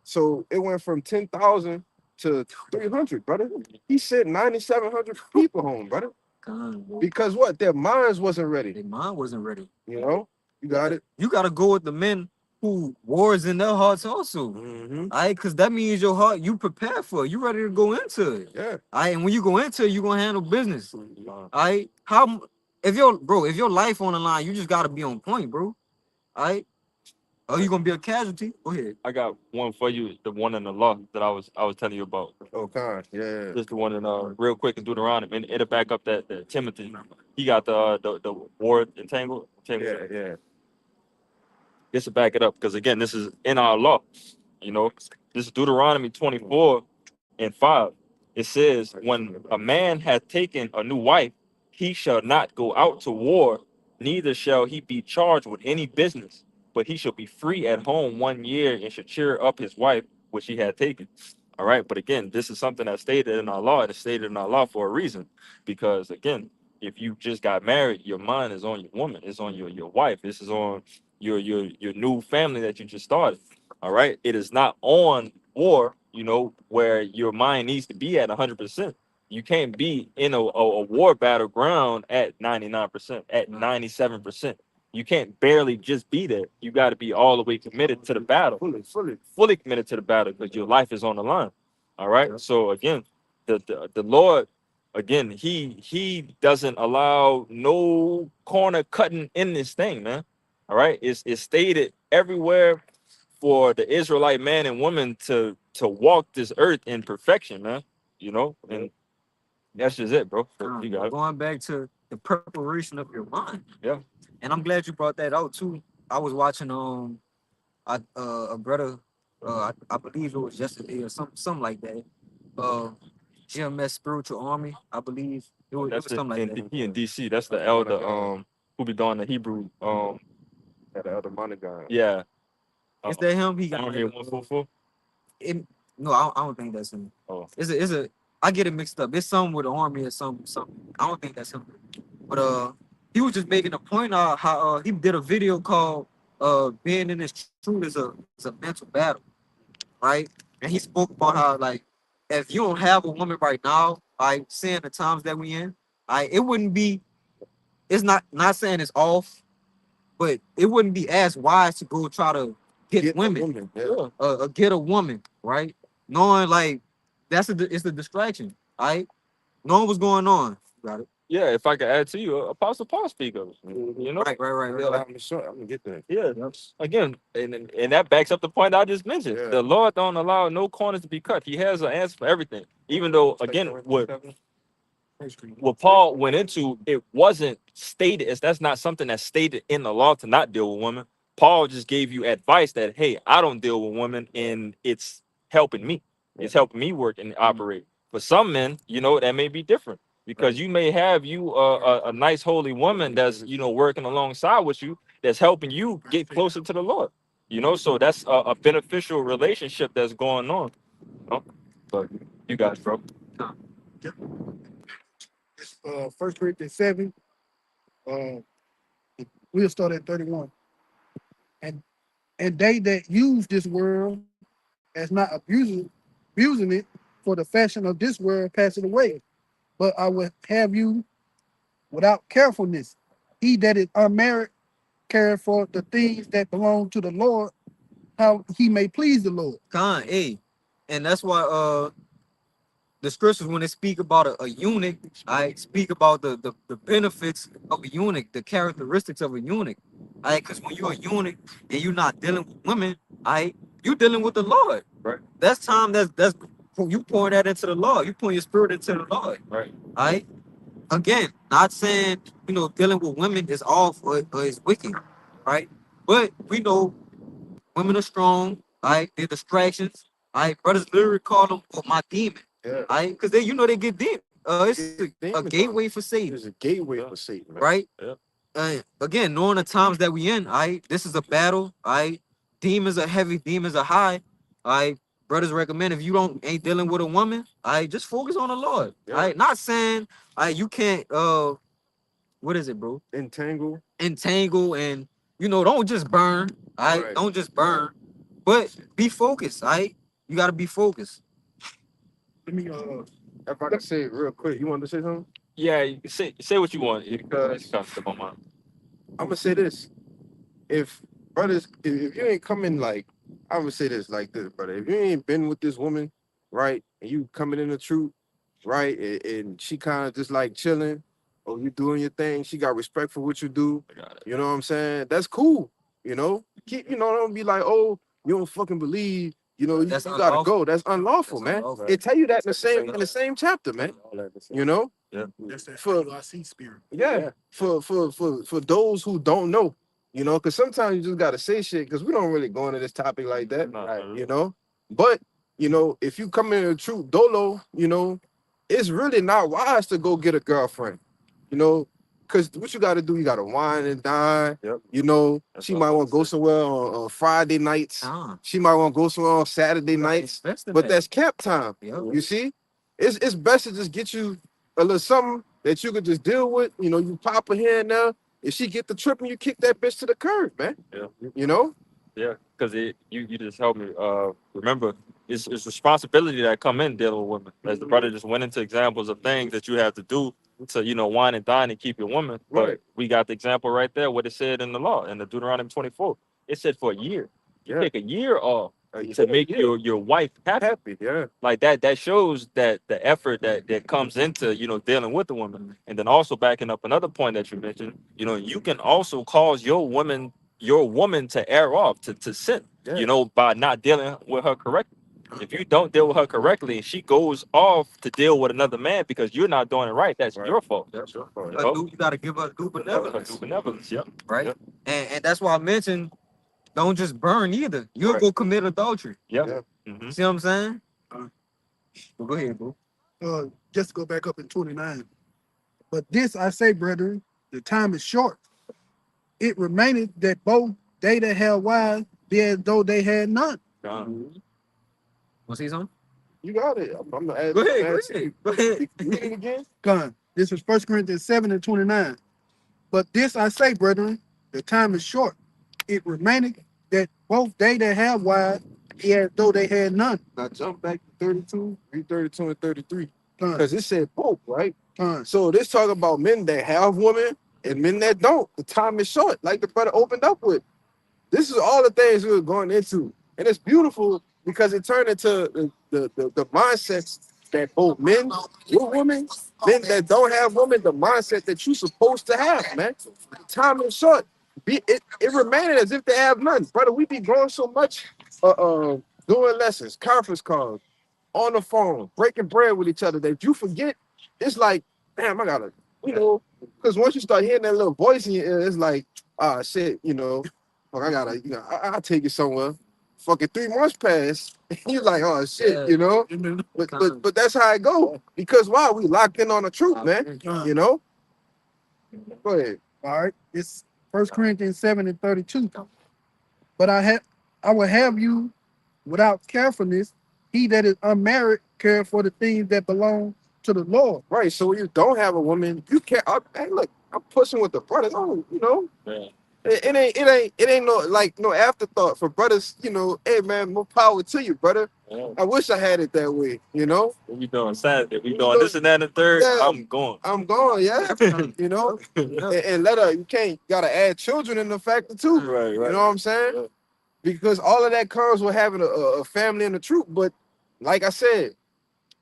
So it went from 10,000 to 300, brother. He sent 9,700 people home, brother.
Con, bro.
Because what? Their minds wasn't ready.
Their mind wasn't ready.
You know? You got it?
You gotta go with the men who wars in their hearts also.
Mm-hmm.
All right, because that means your heart, you prepare for it. You ready to go into it.
Yeah.
All right, and when you go into it, you gonna handle business.
Mm-hmm.
All right, if your life on the line, you just gotta be on point, bro. All right, or you gonna be a casualty. Go ahead.
I got one for you, the one in the law that I was telling you about.
Oh, God. Yeah.
Just the one in real quick in Deuteronomy, and it'll back up that Timothy. He got the word entangled.
Yeah.
Just to back it up, because again, this is in our law. You know, this is Deuteronomy 24:5. It says, when a man hath taken a new wife, he shall not go out to war, neither shall he be charged with any business, but he shall be free at home 1 year and shall cheer up his wife, which he had taken. All right. But again, this is something that's stated in our law, and it's stated in our law for a reason. Because again, if you just got married, your mind is on your woman, it's on your wife, this is on your new family that you just started. All right. It is not on war, where your mind needs to be at 100%. You can't be in a war battleground at 99%, at 97%. You can't barely just be there. You got to be all the way committed to the battle, fully committed to the battle, because your life is on the line. All right. Yeah. So again, the Lord, again, he doesn't allow no corner cutting in this thing, man. All right. It's stated everywhere for the Israelite man and woman to walk this earth in perfection, man. And that's just it, bro. You got it.
Going back to the preparation of your mind.
Yeah.
And I'm glad you brought that out too. I was watching a brother, I believe it was yesterday or something like that. GMS Spiritual Army, I believe it was something like that.
He in DC. That's the elder who be doing the Hebrew
The elder money guy.
yeah.
Is that him? He got
Army 144.
No, I don't think that's him.
Oh.
It's a I get it mixed up. It's some with the army or something. I don't think that's him. But he was just making a point of how he did a video called being in this truth is a mental battle, right? And he spoke about how, like, if you don't have a woman right now, seeing the times that we in, it wouldn't be, it's not saying it's off, but it wouldn't be as wise to go try to get women.
Yeah.
Get a woman, right? Knowing, like, it's the distraction, right? Knowing what's going on. Got it.
Yeah, if I could add to you, Apostle Paul speak of it.
Right.
Yeah, I'm gonna get that.
Yeah. Again, and that backs up the point I just mentioned.
Yeah.
The Lord don't allow no corners to be cut. He has an answer for everything. Even though, again, what Paul went into, it wasn't stated, that's not something that's stated in the law to not deal with women. Paul just gave you advice that, hey, I don't deal with women, and it's helping me. It's helping me work and operate. For some men, that may be different, because you may have a nice holy woman that's working alongside with you, that's helping you get closer to the Lord. So that's a beneficial relationship that's going on. But you guys, bro.
It's 1 Corinthians 7. We'll start at 31. And they that use this world as not abusing it, for the fashion of this world passing away. But I will have you without carefulness. He that is unmarried care for the things that belong to the Lord, how he may please the Lord.
And that's why the scriptures, when they speak about a eunuch, I speak about the benefits of a eunuch, the characteristics of a eunuch. Because when you're a eunuch and you're not dealing with women, you're dealing with the Lord.
Right.
That's time that's you pouring that into the Lord. You pouring your spirit into the Lord.
Right.
again, not saying dealing with women is off or is wicked, right? But we know women are strong, right? They're distractions, right? Brothers literally call them my demon,
Yeah.
right? Because they get deep. It's a gateway for Satan,
It's a gateway for Satan, man.
right?
Yeah.
Again, knowing the times that we in, this is a battle, demons are heavy, demons are high, brothers recommend if you don't ain't dealing with a woman, just focus on the Lord,
Yeah.
not saying, you can't, what is it, bro? Entangle and don't just burn,
Right.
don't just burn, but be focused, you gotta be focused.
Let me
If I can say it real quick, you want to say something?
Yeah, you can say what you want.
Because
It's comfortable, man.
I'm gonna say this: if brothers, if you ain't coming like, I'm gonna say this like this, brother. If you ain't been with this woman, right, and you coming in the truth, right, and she kind of just like chilling, or you doing your thing, she got respect for what you do.
I got it.
You know what I'm saying? That's cool. Keep, don't be like, oh, you don't fucking believe.
That's
You gotta
unlawful.
go. That's unlawful,
That's
man.
unlawful.
It tell you that in the same chapter, man. You know,
Yeah.
that's that
For
IC spirit.
yeah, for those who don't know, because sometimes you just gotta say shit because we don't really go into this topic like that,
No,
right?
no.
But if you come in the truth dolo, it's really not wise to go get a girlfriend, you know, because what you gotta do, you gotta wine and dine.
Yep. That's
She
what
might
I'm
want to go
saying.
somewhere on Friday nights. She might want to go somewhere on Saturday nights. But that's camp time.
Yep.
You see, it's best to just get you a little something that you could just deal with. You pop her here and there. If she get the trip and you kick that bitch to the curb, man.
Yeah.
You know?
Yeah, because you just helped me. Remember, it's responsibility that come in dealing with women. As the brother just went into examples of things that you have to do to wine and dine and keep your woman. But
Right.
we got the example right there. What it said in the law in the Deuteronomy 24. It said for a year. You
Yeah.
take a year off
Yeah.
to make your wife happy.
Happy, yeah.
Like that shows that the effort that comes into dealing with the woman. And then also backing up another point that you mentioned, you can also cause your woman to err off to sin,
Yeah.
by not dealing with her correctly. If you don't deal with her correctly and she goes off to deal with another man because you're not doing it right, that's
Right.
your fault.
That's your fault.
You gotta give her due
Her
benevolence,
due benevolence, yep.
right?
Yep.
And that's why I mentioned don't just burn either. You'll
Right.
go commit adultery.
Yep.
Yeah.
Mm-hmm.
See what I'm saying?
Uh,
Well, go ahead, bro.
Just go back up in 29. But this I say, brethren, the time is short. It remaineth that both they that have wives be as though they had none.
Done.
Want to see something?
You got it. I'm gonna add.
Go ahead.
add
Go
to
ahead.
you.
Go ahead.
Read it again.
Gone. This is 1 Corinthians 7 and 29. But this I say, brethren, the time is short. It remaineth that both they that have wives be as though they had none.
Now jump back to 32. Read 32 and 33.
Gone.
Because it said both, right?
Gone.
So this talking about men that have women and men that don't. The time is short, like the brother opened up with. This is all the things we were going into. And it's beautiful because it turned into the mindsets that both men with women, men that don't have women, the mindset that you're supposed to have, man. The time is short. It remained as if they have none. Brother, we be growing so much doing lessons, conference calls, on the phone, breaking bread with each other that you forget. It's like, damn, I gotta, because once you start hearing that little voice in your ear, it's like, ah, shit, fuck, I gotta, I'll take it somewhere. Fucking 3 months pass. You're like, oh shit, But that's how it go. Because why? We locked in on the truth, man. You know? Go ahead.
All right. It's 1 Corinthians 7 and 32. But I will have you without carefulness. He that is unmarried care for the things that belong to the Lord.
Right. So when you don't have a woman, you can't. Hey, look, I'm pushing with the brothers. Oh,
Yeah.
it ain't no afterthought for brothers. Hey man, more power to you, brother.
Yeah.
I wish I had it that way.
What we doing Saturday? We doing this and that and the third.
Yeah.
I'm going.
I'm gone, yeah. And let her. You gotta add children in the factor too.
Right.
You know what I'm saying?
Yeah.
Because all of that comes with having a family and the truth. But like I said,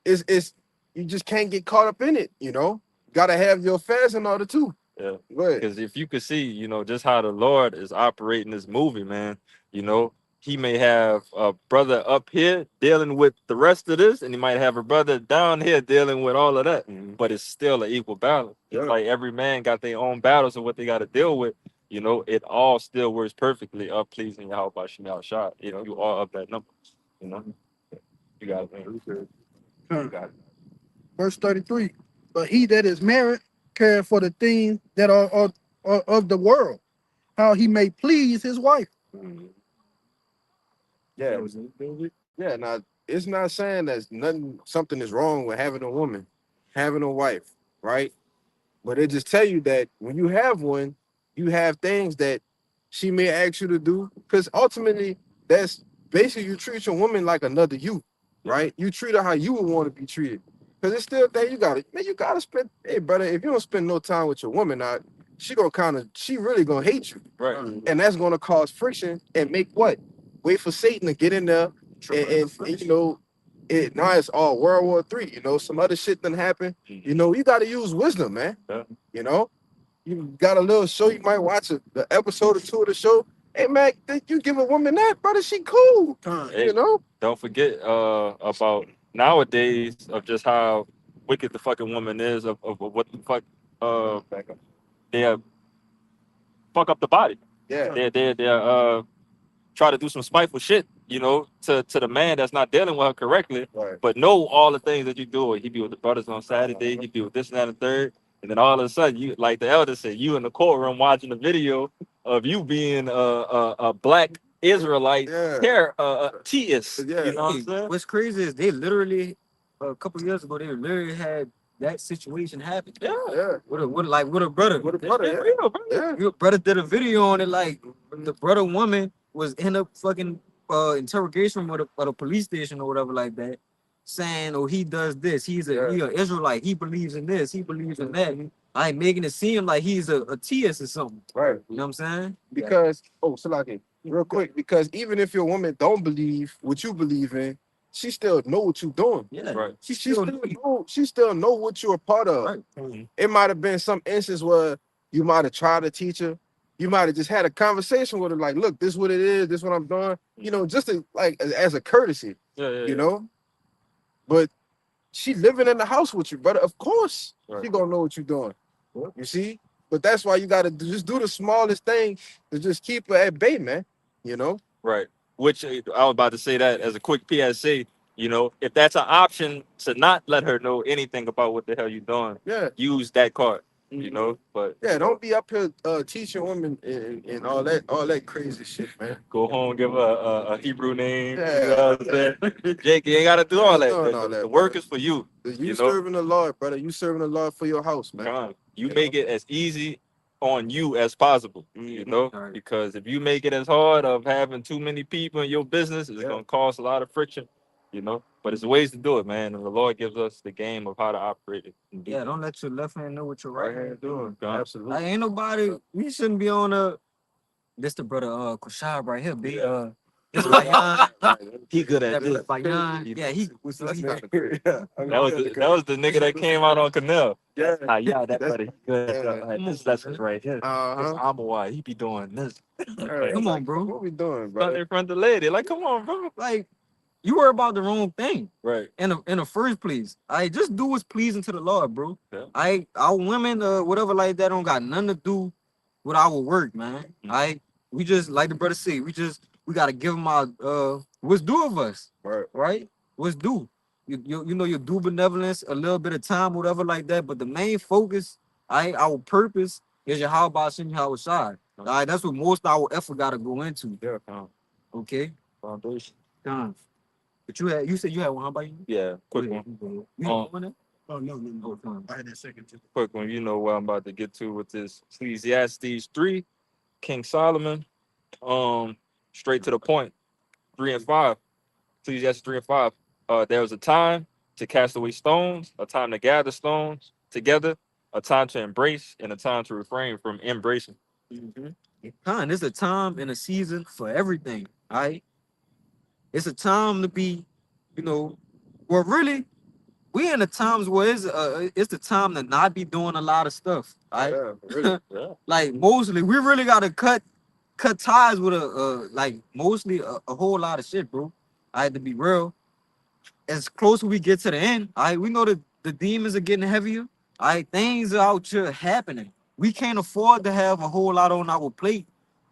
it's you just can't get caught up in it. Gotta have your affairs in order too.
Yeah.
Go ahead.
Because if you could see, just how the Lord is operating this movie, man, he may have a brother up here dealing with the rest of this, and he might have a brother down here dealing with all of that. But it's still an equal balance. It's like every man got their own battles and what they got to deal with. You know, it all still works perfectly up pleasing Yahweh Shemel Shah. You know, you all up that number. You know, you got it, man. You got it.
Verse 33. But he that is married care for the things that are of the world, how he may please his wife.
Yeah, yeah. Now it's not saying that something is wrong with having a woman, having a wife, right? But it just tell you that when you have one, you have things that she may ask you to do. Because ultimately, that's basically you treat your woman like another you, right? You treat her how you would want to be treated. Because it's still that you gotta spend. Hey, brother, if you don't spend no time with your woman, she really gonna hate you,
Right.
and that's gonna cause friction and make what? Wait for Satan to get in there, and you know, now it's all World War III. You know, some other shit done happen. You know, you gotta use wisdom, man.
Yeah.
You know, you got a little show. You might watch the episode or two of the show. Hey, man, you give a woman that, brother, she cool.
Hey,
You know,
don't forget about nowadays of just how wicked the fucking woman is of what the fuck they fuck up the body.
yeah,
They try to do some spiteful shit, you know, to the man that's not dealing with her correctly,
right.
but know all the things that you do. He be with the brothers on Saturday, he be with this and that and the third, and then all of a sudden, you like the elder said, you in the courtroom watching the video of you being a black Israelite teist.
Yeah.
You know what I'm saying?
What's crazy is they literally a couple years ago they literally had that situation happen.
Yeah.
Yeah.
With a brother.
With a brother,
Yeah,
yeah.
real, bro.
Yeah.
Your brother did a video on it, like the brother woman was in a fucking interrogation room at a police station or whatever like that, saying, "Oh, he does this. He an Israelite. He believes in this. He believes in that." I ain't making it seem like he's a TS or something.
Right.
You know what I'm saying?
Because Salaki, real quick, because even if your woman don't believe what you believe in, she still know what you're doing.
Yeah.
Right.
She still know what you're a part of.
Right.
It might have been some instance where you might have tried to teach her. You might have just had a conversation with her, like, look, this is what it is, this is what I'm doing. You know, just as a courtesy, you know. But she living in the house with you, brother. Of course, she gonna know what you're doing. You see? But that's why you gotta just do the smallest thing to just keep her at bay, man. You know?
Right. Which I was about to say that as a quick PSA. You know, if that's an option to not let her know anything about what the hell you're doing,
Yeah.
use that card. You know, but
yeah, don't be up here teaching women and all that crazy shit, man.
Go home, give her a Hebrew name.
Yeah.
You know what I'm saying? Jake, you ain't gotta do all that.
Doing
The,
all
the
that,
work
brother.
is for you.
You
know?
serving the Lord, brother. You serving the Lord for your house, man.
Come on. You make it as easy on you as possible. You know,
Right.
because if you make it as hard of having too many people in your business, it's gonna cause a lot of friction. You know, but it's ways to do it, man. And the Lord gives us the game of how to operate it.
Yeah, don't let your left hand know what your right hand doing.
Absolutely.
Like, ain't nobody. We shouldn't be on a. This the brother Kushab right here. Big this Bayan.
He good at
That
this.
Bayan. Yeah, he.
That was the nigga that came out on Canal.
Yeah.
Yeah, that buddy. Good at this lessons right here.
Uh-huh.
I'm a why he be doing this.
Come on, bro.
What we doing,
Out
brother?
in front of the lady. Like, come on, bro.
Like, you worry about the wrong thing.
Right.
In the first place. I just do what's pleasing to the Lord, bro.
Yeah.
Our women, whatever like that, don't got nothing to do with our work, man. We just like the brother say, we gotta give them our what's due of us. Right? What's due. You know your due benevolence, a little bit of time, whatever like that. But the main focus, our purpose is your how about sending how side. All right, that's what most of our effort gotta go into.
Yeah.
Okay.
Foundation.
Done. But you said you had one. How about you?
Yeah. Quick one.
You had one?
Oh, no. I had that second too.
Quick one. You know what I'm about to get to with this Ecclesiastes 3, King Solomon. Straight to the point. 3 and 5. Ecclesiastes 3 and 5. There was a time to cast away stones, a time to gather stones together, a time to embrace, and a time to refrain from embracing.
There's a time and a season for everything. All right. It's a time to be, well, really, we in the times where it's the time to not be doing a lot of stuff. All right.
Yeah, really.
Yeah.
Like mostly, we really gotta cut cut ties with like mostly a whole lot of shit, bro. I had to be real. As close as we get to the end, we know that the demons are getting heavier. Things are out here happening. We can't afford to have a whole lot on our plate,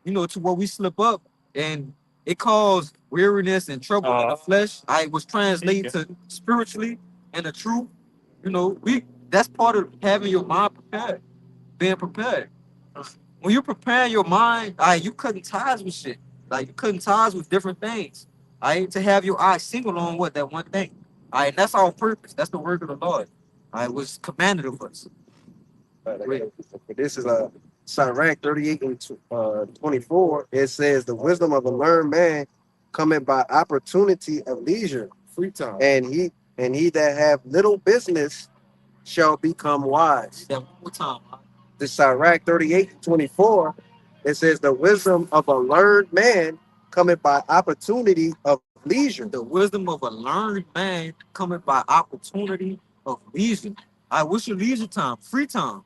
to where we slip up and it caused weariness and trouble in the flesh. I was translated to spiritually and the truth. We that's part of having your mind prepared, being prepared. When you prepare your mind, you cutting ties with shit. Like you cutting ties with different things. To have your eyes single on what that one thing. And that's our purpose. That's the work of the Lord. I was commanded of us.
This is a Sirach 38 and 24. It says, the wisdom of a learned man cometh by opportunity of leisure,
Free time.
and he that have little business shall become wise.
That one more time.
The Sirach 38 and 24, it says, the wisdom of a learned man cometh by opportunity of leisure.
The wisdom of a learned man coming by opportunity of leisure. What's your leisure time? Free time,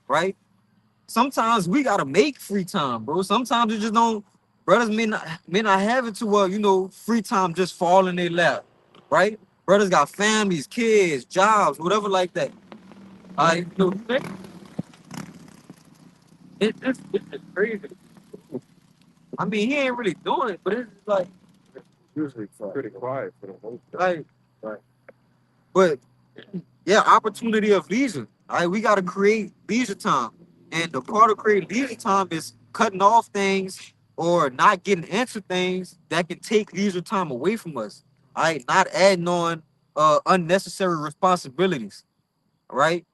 right? Sometimes we gotta make free time, bro. Sometimes it just don't. Brothers may not have it to where free time just fall in their lap, right? Brothers got families, kids, jobs, whatever like that. It's crazy. I mean, he ain't really doing it, but it's like
Usually pretty quiet for the most part.
like,
Right.
but yeah, opportunity of leisure. All right, we got to create leisure time, and the part of creating leisure time is cutting off things or not getting into things that can take leisure time away from us. All right, not adding on unnecessary responsibilities. All right,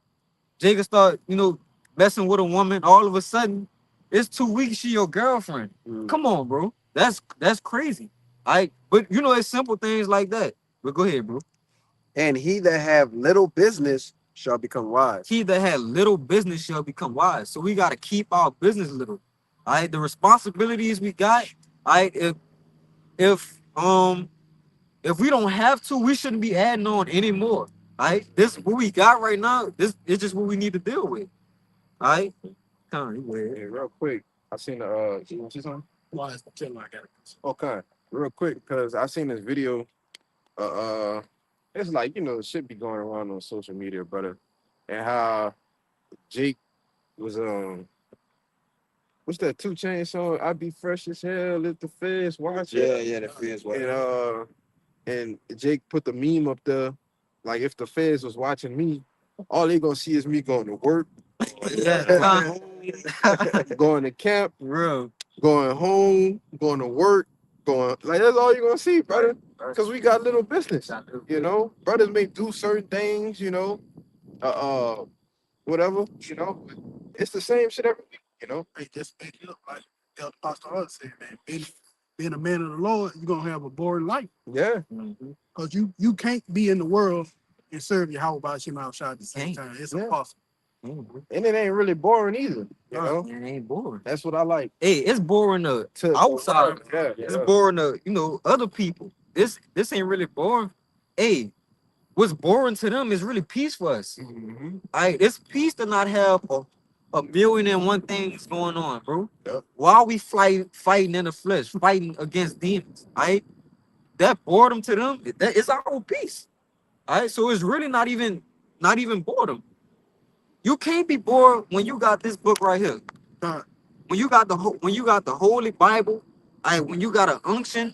Jacob start messing with a woman. All of a sudden, it's 2 weeks. She your girlfriend. Come on, bro. That's crazy. All right, but it's simple things like that. But go ahead, bro.
And he that have little business shall become wise.
He that had little business shall become wise. So we got to keep our business little. All right, the responsibilities we got. All right, if um if we don't have to, we shouldn't be adding on anymore. All right, this what we got right now. This is just what we need to deal with. All right,
Hey, real quick, I seen the you want to see something?
Why is the tell I got it?
Okay, real quick, because I seen this video. It's like shit be going around on social media, brother, and how Jake was what's that 2 Chainz song? I be fresh as hell if the feds watch it.
Yeah, the fears.
And Jake put the meme up there, like if the feds was watching me, all they gonna see is me going to work,
yeah,
going to camp,
real.
going home, going to work, going like that's all you're gonna see, brother. Because we got little business, Brothers may do certain things, uh, uh whatever, It's the same shit every week.
Hey, just make it up like Elder Pastor Hart said, man. Being a man of the Lord, you're gonna have a boring life.
Yeah.
Because you can't be in the world and serve Yahweh by Shema outside at the same time. It's
Yeah.
impossible.
And it ain't really boring either,
It ain't boring.
That's what I like.
Hey, it's boring to
To
outside.
Yeah.
It's boring to other people. This ain't really boring. Hey, what's boring to them is really peace for us.
Mm-hmm.
It's peace to not have a million and one things going on, bro.
Yep.
While we fighting in the flesh, fighting against demons. That boredom to them, that is our peace. So it's really not even boredom. You can't be bored when you got this book right here.
God,
When you got the Holy Bible, when you got an unction,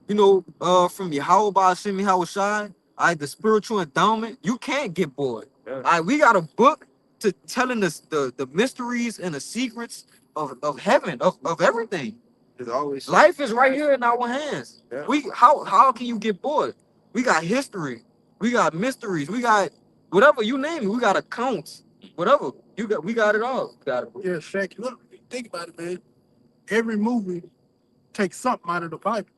from Yahweh Ba'Shem Yahweh Shai, the spiritual endowment, you can't get bored.
Yeah.
We got a book to telling us the mysteries and the secrets of heaven, of everything.
It's always
Life is right here in our hands.
Yeah.
How can you get bored? We got history, we got mysteries, we got whatever you name it, we got accounts, whatever. We got it all. Got it.
yeah, Shaq. Look, think about it, man. Every movie takes something out of the Bible.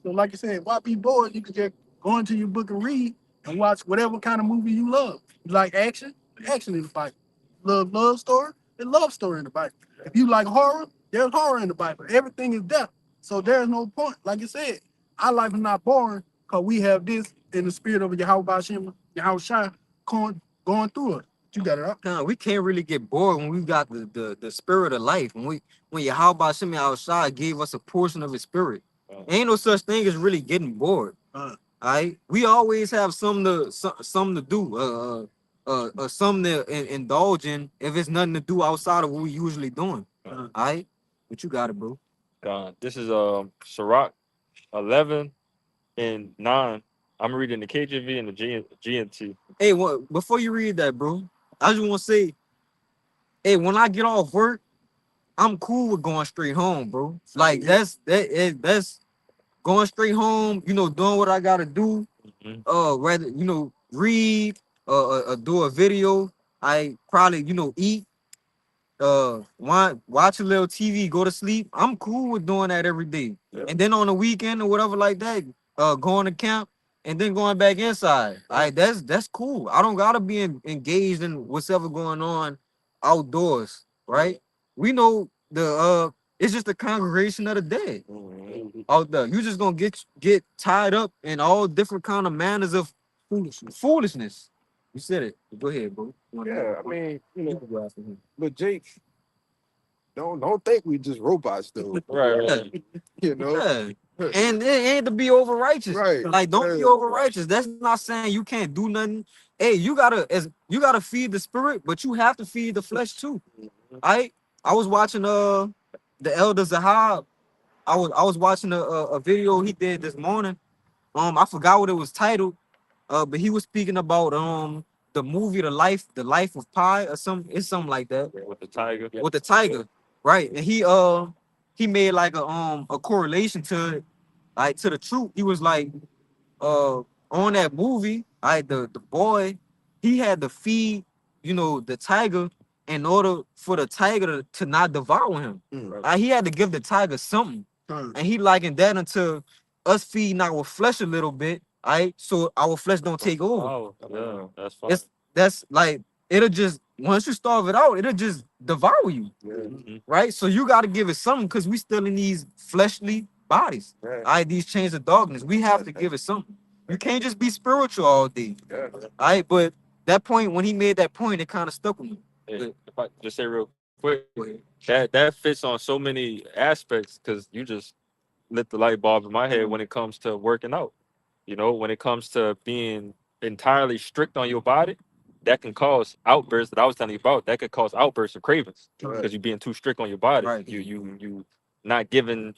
So, like you said, why be bored? You can just go into your book and read and watch whatever kind of movie you love. You like action? Action in the Bible. Love story? There's love story in the Bible. If you like horror, there's horror in the Bible. Everything is death. So there's no point. Like you said, our life is not boring because we have this in the spirit of Yahweh Ba'Shem, Yahweh Shai, going through it. You got it up.
Nah, we can't really get bored when we got the spirit of life. When Yahweh Shemi outside gave us a portion of his spirit. Ain't no such thing as really getting bored. All right, we always have something to do, something to indulge in if it's nothing to do outside of what we usually doing. All right, but you got it, bro.
This is Sirach 11 and 9. I'm reading the KJV and the GNT.
Hey, what? Before you read that, bro, I just want to say, hey, when I get off work, I'm cool with going straight home, bro. Like that's going straight home. You know, doing what I gotta do.
Mhm.
Rather read, do a video. I probably eat, watch a little TV, go to sleep. I'm cool with doing that every day.
Yeah.
And then on the weekend or whatever like that, going to camp and then going back inside. All right, that's cool. I don't gotta be engaged in what's ever going on outdoors, right? We know it's just the congregation of the dead
Mhm.
out there. You just gonna get tied up in all different kind of manners of foolishness. You said it. Go ahead, bro.
Yeah, I mean,
You can go after him.
but Jake, don't think we just robots though.
Right.
You know,
Yeah. And it ain't to be over righteous.
right?
Like, don't be over righteous. That's not saying you can't do nothing. Hey, you gotta feed the spirit, but you have to feed the flesh too. I was watching the elder Zahab. I was watching a video he did this morning. I forgot what it was titled. But he was speaking about the movie the life of Pi or something. It's something like that.
With the tiger.
With the tiger, right? And he made like a correlation to it, like to the truth. He was like, on that movie, the boy, he had to feed, the tiger in order for the tiger to not devour him. He had to give the tiger something. And he likened that unto us feeding our flesh a little bit, all right, so our flesh don't take over.
Oh, yeah, that's fine.
That's like, it'll just, once you starve it out, it'll just devour you,
Mhm.
right? So you got to give it something, because we still in these fleshly bodies, all right, these chains of darkness. We have to give it something. You can't just be spiritual all day, all right? But that point, when he made that point, it kind of stuck with me.
Hey, if I just say real quick,
Go ahead.
that fits on so many aspects because you just lit the light bulb in my head when it comes to working out. When it comes to being entirely strict on your body, that can cause outbursts that I was telling you about. That could cause outbursts of cravings because you're being too strict on your body.
Right.
You not giving,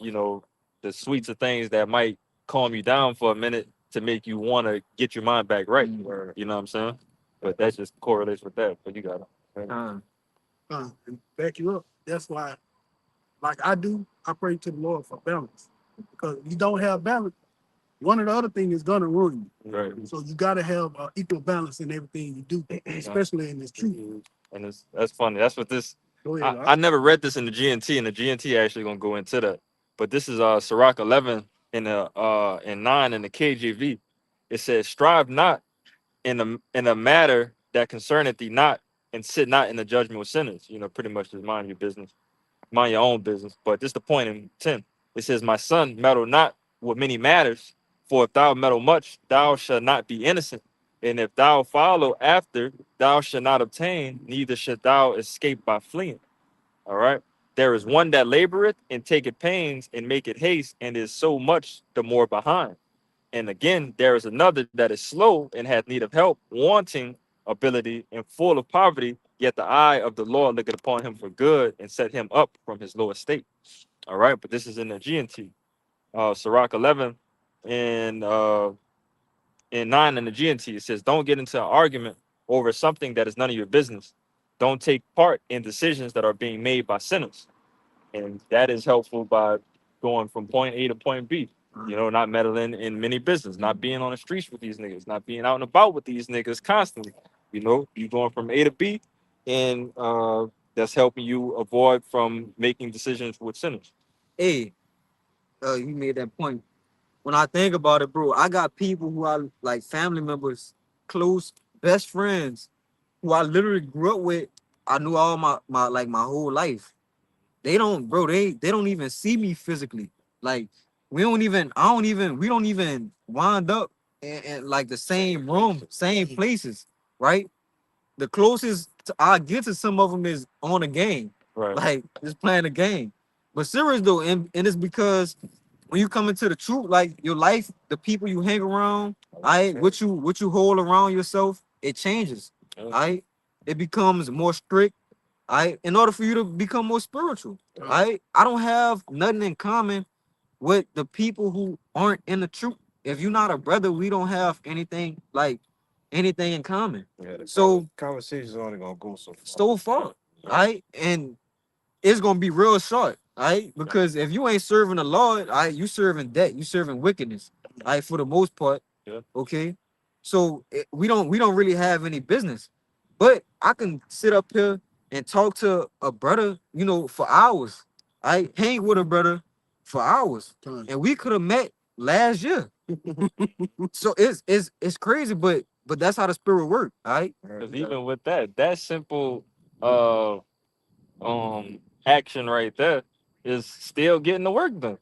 the sweets of things that might calm you down for a minute to make you want to get your mind back right. You know what I'm saying? But that just correlates with that. But you got it.
And back you up. That's why, like I do, I pray to the Lord for balance. Because if you don't have balance, one or the other thing is gonna ruin you.
Right.
So you gotta have equal balance in everything you do, especially in this truth.
And that's funny. That's what this.
Go ahead.
I never read this in the GNT, and the GNT actually gonna go into that. But this is Sirach 11 in the in 9 in the KJV. It says, "Strive not in a matter that concerneth thee not, and sit not in the judgment with sinners." Pretty much just mind your business, mind your own business. But this the point in 10. It says, "My son, meddle not with many matters, for if thou meddle much, thou shalt not be innocent. And if thou follow after, thou shalt not obtain, neither shalt thou escape by fleeing." All right. There is one that laboreth and taketh pains and maketh haste, and is so much the more behind. And again, there is another that is slow and hath need of help, wanting ability and full of poverty. Yet the eye of the Lord looketh upon him for good, and set him up from his low estate. All right. But this is in the GNT. Sirach 11 and in 9 in the GNT. It says, "Don't get into an argument over something that is none of your business. Don't take part in decisions that are being made by sinners." And that is helpful by going from point A to point B. Not meddling in many business, not being on the streets with these niggas, not being out and about with these niggas constantly. You going from A to B, and that's helping you avoid from making decisions with sinners.
Hey, you made that point. When I think about it, bro, I got people who are like family members, close best friends, who I literally grew up with. I knew all my whole life. They don't, bro. They don't even see me physically. Like, we don't even. I don't even. We don't even wind up in like the same room, same places, right? the closest I get to some of them is on a game,
Right.
like just playing a game. But serious though, and it's because when you come into the truth, like your life, the people you hang around, I what you hold around yourself, it changes. I it becomes more strict. I in order for you to become more spiritual. I don't have nothing in common with the people who aren't in the truth. If you're not a brother, we don't have anything in common.
Yeah, the
So
conversation's only gonna go so far.
so far, right? And it's gonna be real short, right? Because if you ain't serving the Lord, you serving debt, you serving wickedness, right? For the most part,
Yeah.
okay. So we don't really have any business, but I can sit up here and talk to a brother, for hours. I hang with a brother for hours, and we could have met last year. So it's crazy, but that's how the spirit works, right?
Because even with that simple uh action right there is still getting the work done.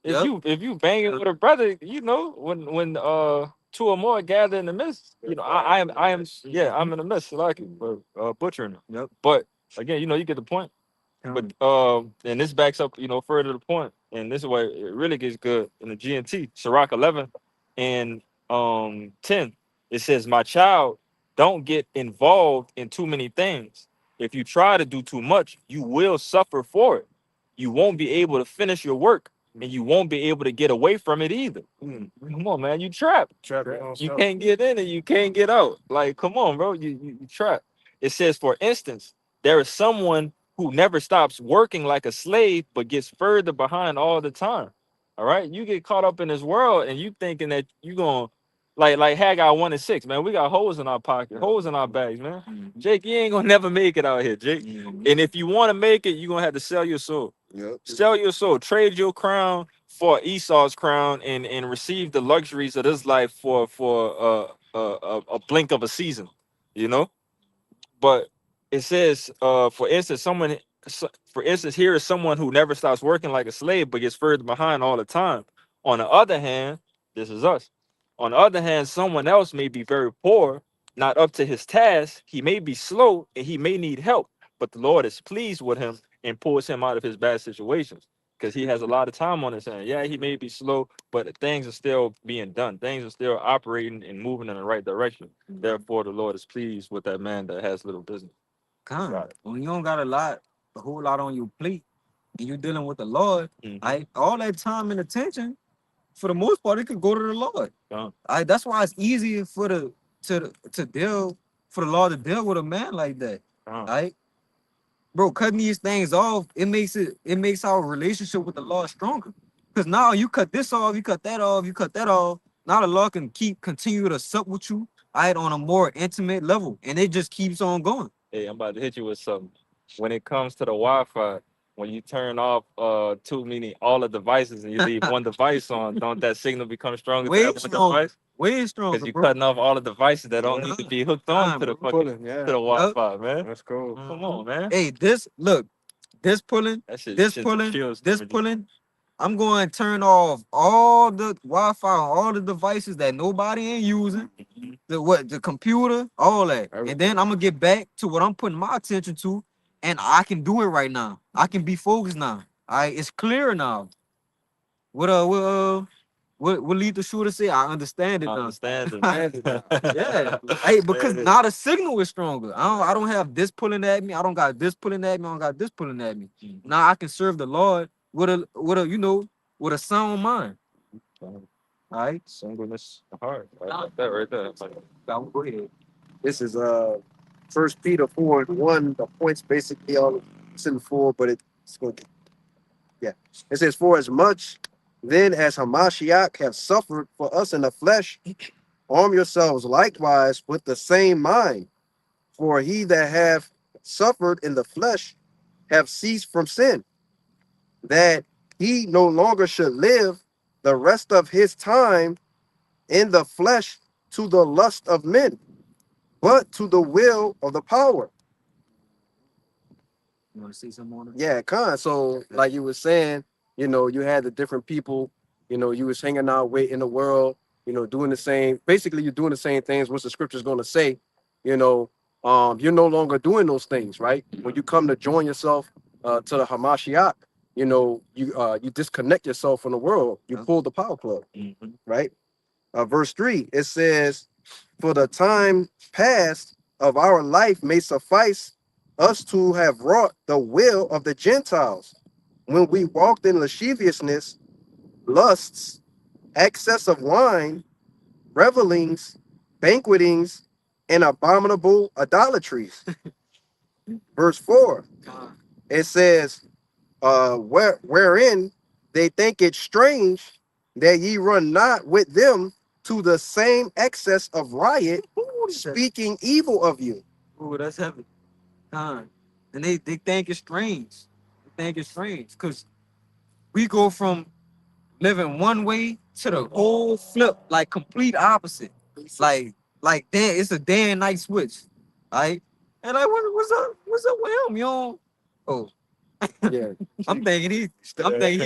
Yep.
If you banging with a brother, when two or more gather in the midst, I'm in the midst like butchering them.
Yep.
But again, you get the point. But and this backs up, further to the point, and this is where it really gets good in the GNT, Sirach 11 and 10. It says, "My child, don't get involved in too many things. If you try to do too much, you will suffer for it. You won't be able to finish your work, and you won't be able to get away from it either." Come on, man, you trapped.
Trap your own
You
self.
can't get in and you can't get out. Like, come on, bro, you trapped. It says, for instance, there is someone who never stops working like a slave, but gets further behind all the time. All right, you get caught up in this world, and you thinking that you gonna like Haggai 1:6, man. We got holes in our pocket, holes in our bags, man. Jake, you ain't gonna never make it out here, Jake. And if you want to make it, you're gonna have to sell your soul.
Yep.
Sell your soul, trade your crown for Esau's crown, and receive the luxuries of this life for a blink of a season, you know. But it says, for instance, here is someone who never stops working like a slave, but gets further behind all the time. On the other hand, this is us. On the other hand, someone else may be very poor, not up to his task. He may be slow and he may need help, but the Lord is pleased with him and pulls him out of his bad situations because he has a lot of time on his hand. Yeah, he may be slow, but things are still being done. Things are still operating and moving in the right direction. Therefore, the Lord is pleased with that man that has little business.
When you don't got a whole lot on your plate, and you're dealing with the Lord, all that time and attention, for the most part, it could go to the Lord. That's why it's easier to deal for the Lord to deal with a man like that. Right? Bro, cutting these things off, it makes our relationship with the Lord stronger. Because now you cut this off, you cut that off, you cut that off. Now the Lord can continue to sup with you, on a more intimate level, and it just keeps on going.
Hey, I'm about to hit you with something. When it comes to the Wi-Fi, when you turn off all the devices and you leave one device on, don't that signal become stronger to
Way
that one
stronger,
device?
way
Because
stronger,
you're
bro.
cutting off all the devices that don't need to be hooked on to the
Bro.
fucking
Pulling, yeah.
to the Wi-Fi, man.
That's cool.
Come on, man.
Hey, this pulling,
That shit
this
shit some
pulling,
chills to
this
me.
pulling. I'm going to turn off all the Wi-Fi, all the devices that nobody ain't using. The computer, all that, and then I'm gonna get back to what I'm putting my attention to, and I can do it right now. I can be focused now. All right, it's clear now. What lead the shooter say? I understand it
I
now.
understand
Yeah, hey, because now the signal is stronger. I don't have this pulling at me. I don't got this pulling at me. I don't got this pulling at me. Now I can serve the Lord with a sound mind. All right,
singleness of heart. I like that right there. Like,
go ahead.
This is First Peter 4:1. The points basically all it's in full, but it's going. Yeah, it says, "For as much then as Hamashiach have suffered for us in the flesh, arm yourselves likewise with the same mind. For he that have suffered in the flesh have ceased from sin, that he no longer should live the rest of his time in the flesh to the lust of men, but to the will of the power."
You want to see some more?
Yeah, so like you were saying, you had the different people, you was hanging out with in the world, doing the same, basically you're doing the same things, what the scripture's going to say, you know, you're no longer doing those things, right? When you come to join yourself to the Hamashiach, you disconnect yourself from the world. You pull the power plug, right? Verse 3, it says, "For the time past of our life may suffice us to have wrought the will of the Gentiles, when we walked in lasciviousness, lusts, excess of wine, revelings, banquetings, and abominable idolatries." Verse 4, it says, wherein they think it strange that ye run not with them to the same excess of riot, speaking evil of you.
Ooh, that's heavy. And they think it's strange. They think it's strange because we go from living one way to the whole flip, like complete opposite. Like, damn, it's a day and night switch. Right? And I wonder what's up with him, yo? Oh,
Yeah.
I'm thinking he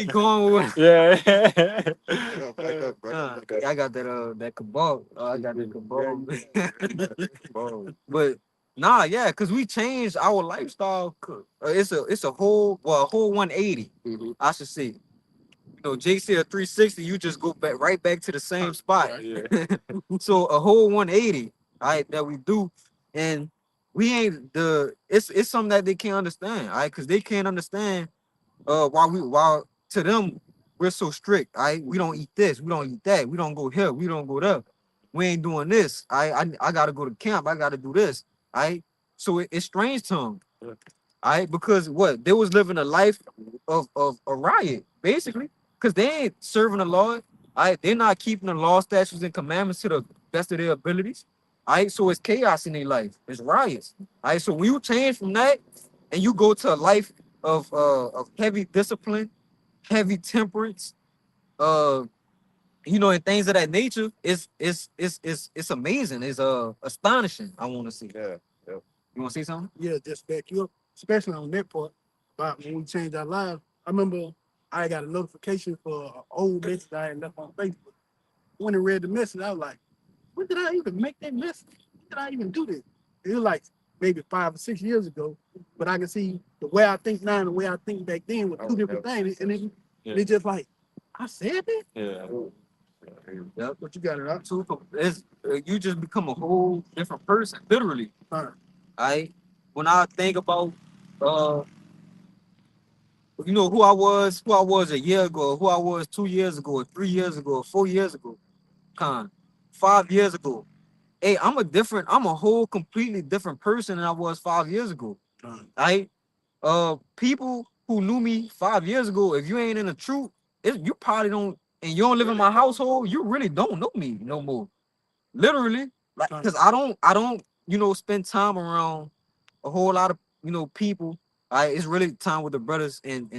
going with
Yeah.
Back up, bro.
I got that kebab. I got that kebab. But nah, yeah, cause we changed our lifestyle. It's a whole 180. I should say. Jake said a 360. You just go back to the same spot.
Yeah.
So a whole 180, all right, that we do, and we ain't it's something that they can't understand, all right, because they can't understand why to them we're so strict, all right. We don't eat this, we don't eat that, we don't go here, we don't go there, we ain't doing this. I gotta go to camp, I gotta do this, all right. So it's strange to them, all right, because what they was living a life of a riot, basically, because they ain't serving the Lord. All right, they're not keeping the law, statutes, and commandments to the best of their abilities. All right, so it's chaos in their life. It's riots. All right, so when you change from that and you go to a life of heavy discipline, heavy temperance, uh, and things of that nature, it's amazing. It's astonishing. I want to see.
Yeah. Yeah.
You want to see something?
Yeah, just back you up, especially on that part about when we changed our lives. I remember I got a notification for an old message I had left on Facebook. When I read the message, I was like, when did I even make that message? When did I even do this? It was like maybe 5 or 6 years ago, but I can see the way I think now and the way I think back then were two different things. And it's just like, I said that?
Yeah.
Yep.
But you got it out.
You just become a whole different person, literally. I When I think about uh who I was a year ago, who I was 2 years ago, or 3 years ago, or 4 years ago, 5 years ago. Hey, I'm a whole completely different person than I was 5 years ago. I People who knew me 5 years ago, if you ain't in the truth, you probably don't, and you don't live in my household, you really don't know me no more. Literally, like, because I don't spend time around a whole lot of people. It's really time with the brothers in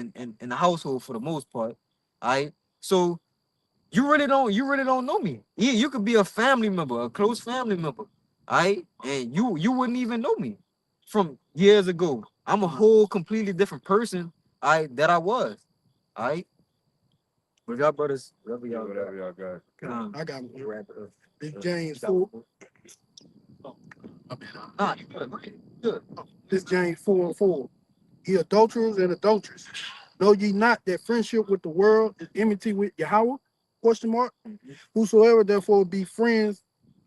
the household for the most part. So you really don't know me. Yeah, you could be a family member, a close family member. And you wouldn't even know me from years ago. I'm a whole completely different person that I was. All right. But y'all brothers, whatever y'all
Whatever y'all got.
I got one.
wrap it up.
This James 4. Oh,
Nah, you good. Okay, good.
this James 4:4. Ye adulterers and adulteresses, know ye not that friendship with the world is enmity with Yahweh? Question mark. Whosoever therefore be friends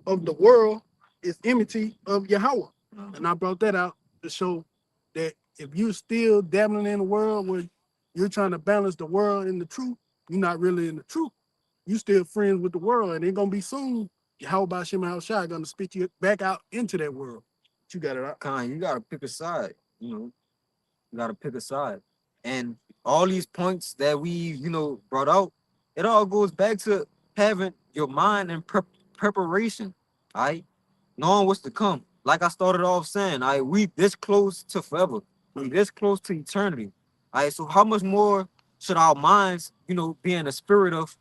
of the world is enmity of Yahweh. And I brought that out to show that if you're still dabbling in the world where you're trying to balance the world and the truth, you're not really in the truth. You still friends with the world, and it's gonna be soon. How about Shema Shai gonna spit you back out into that world? But you got it out.
You gotta pick a side. You gotta pick a side. And all these points that we, brought out, it all goes back to having your mind in preparation. All right, knowing what's to come. Like I started off saying, we this close to forever. We this close to eternity. All right, so how much more should our minds, be in the spirit of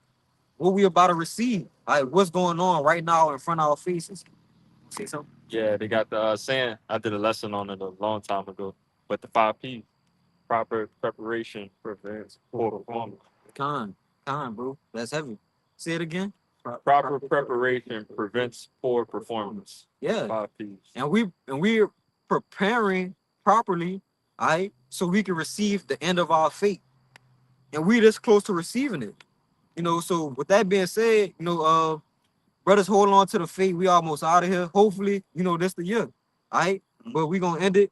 what we about to receive? All right, what's going on right now in front of our faces? See something?
Yeah, they got the saying. I did a lesson on it a long time ago. But the 5 P, proper preparation prevents poor performance.
Time, bro. That's heavy. Say it again.
Proper preparation prevents poor performance.
Yeah.
5 P's.
And we're preparing properly, all right, so we can receive the end of our faith. And we this close to receiving it. So with that being said, brothers, hold on to the faith. We almost out of here. Hopefully, this the year. All right. But we gonna end it.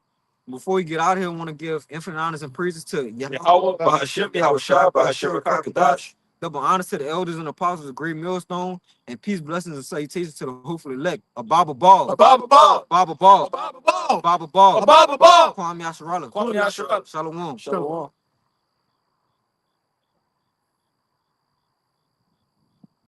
Before we get out of here, I want to give infinite honors and praises to
Yahweh, Bahashim, Yahweh Shai, Bahashim, Rakakadash.
double honors to the elders and apostles of Great Millstone, and peace, blessings, and salutations to the hopeful elect. A Baba Ball.
Baba Ball.
Baba Ball.
Baba Ball.
Baba Ball.
Baba Ball.
Kwame Asharala.
Kwame Yashua.
Shalom.
Shalom.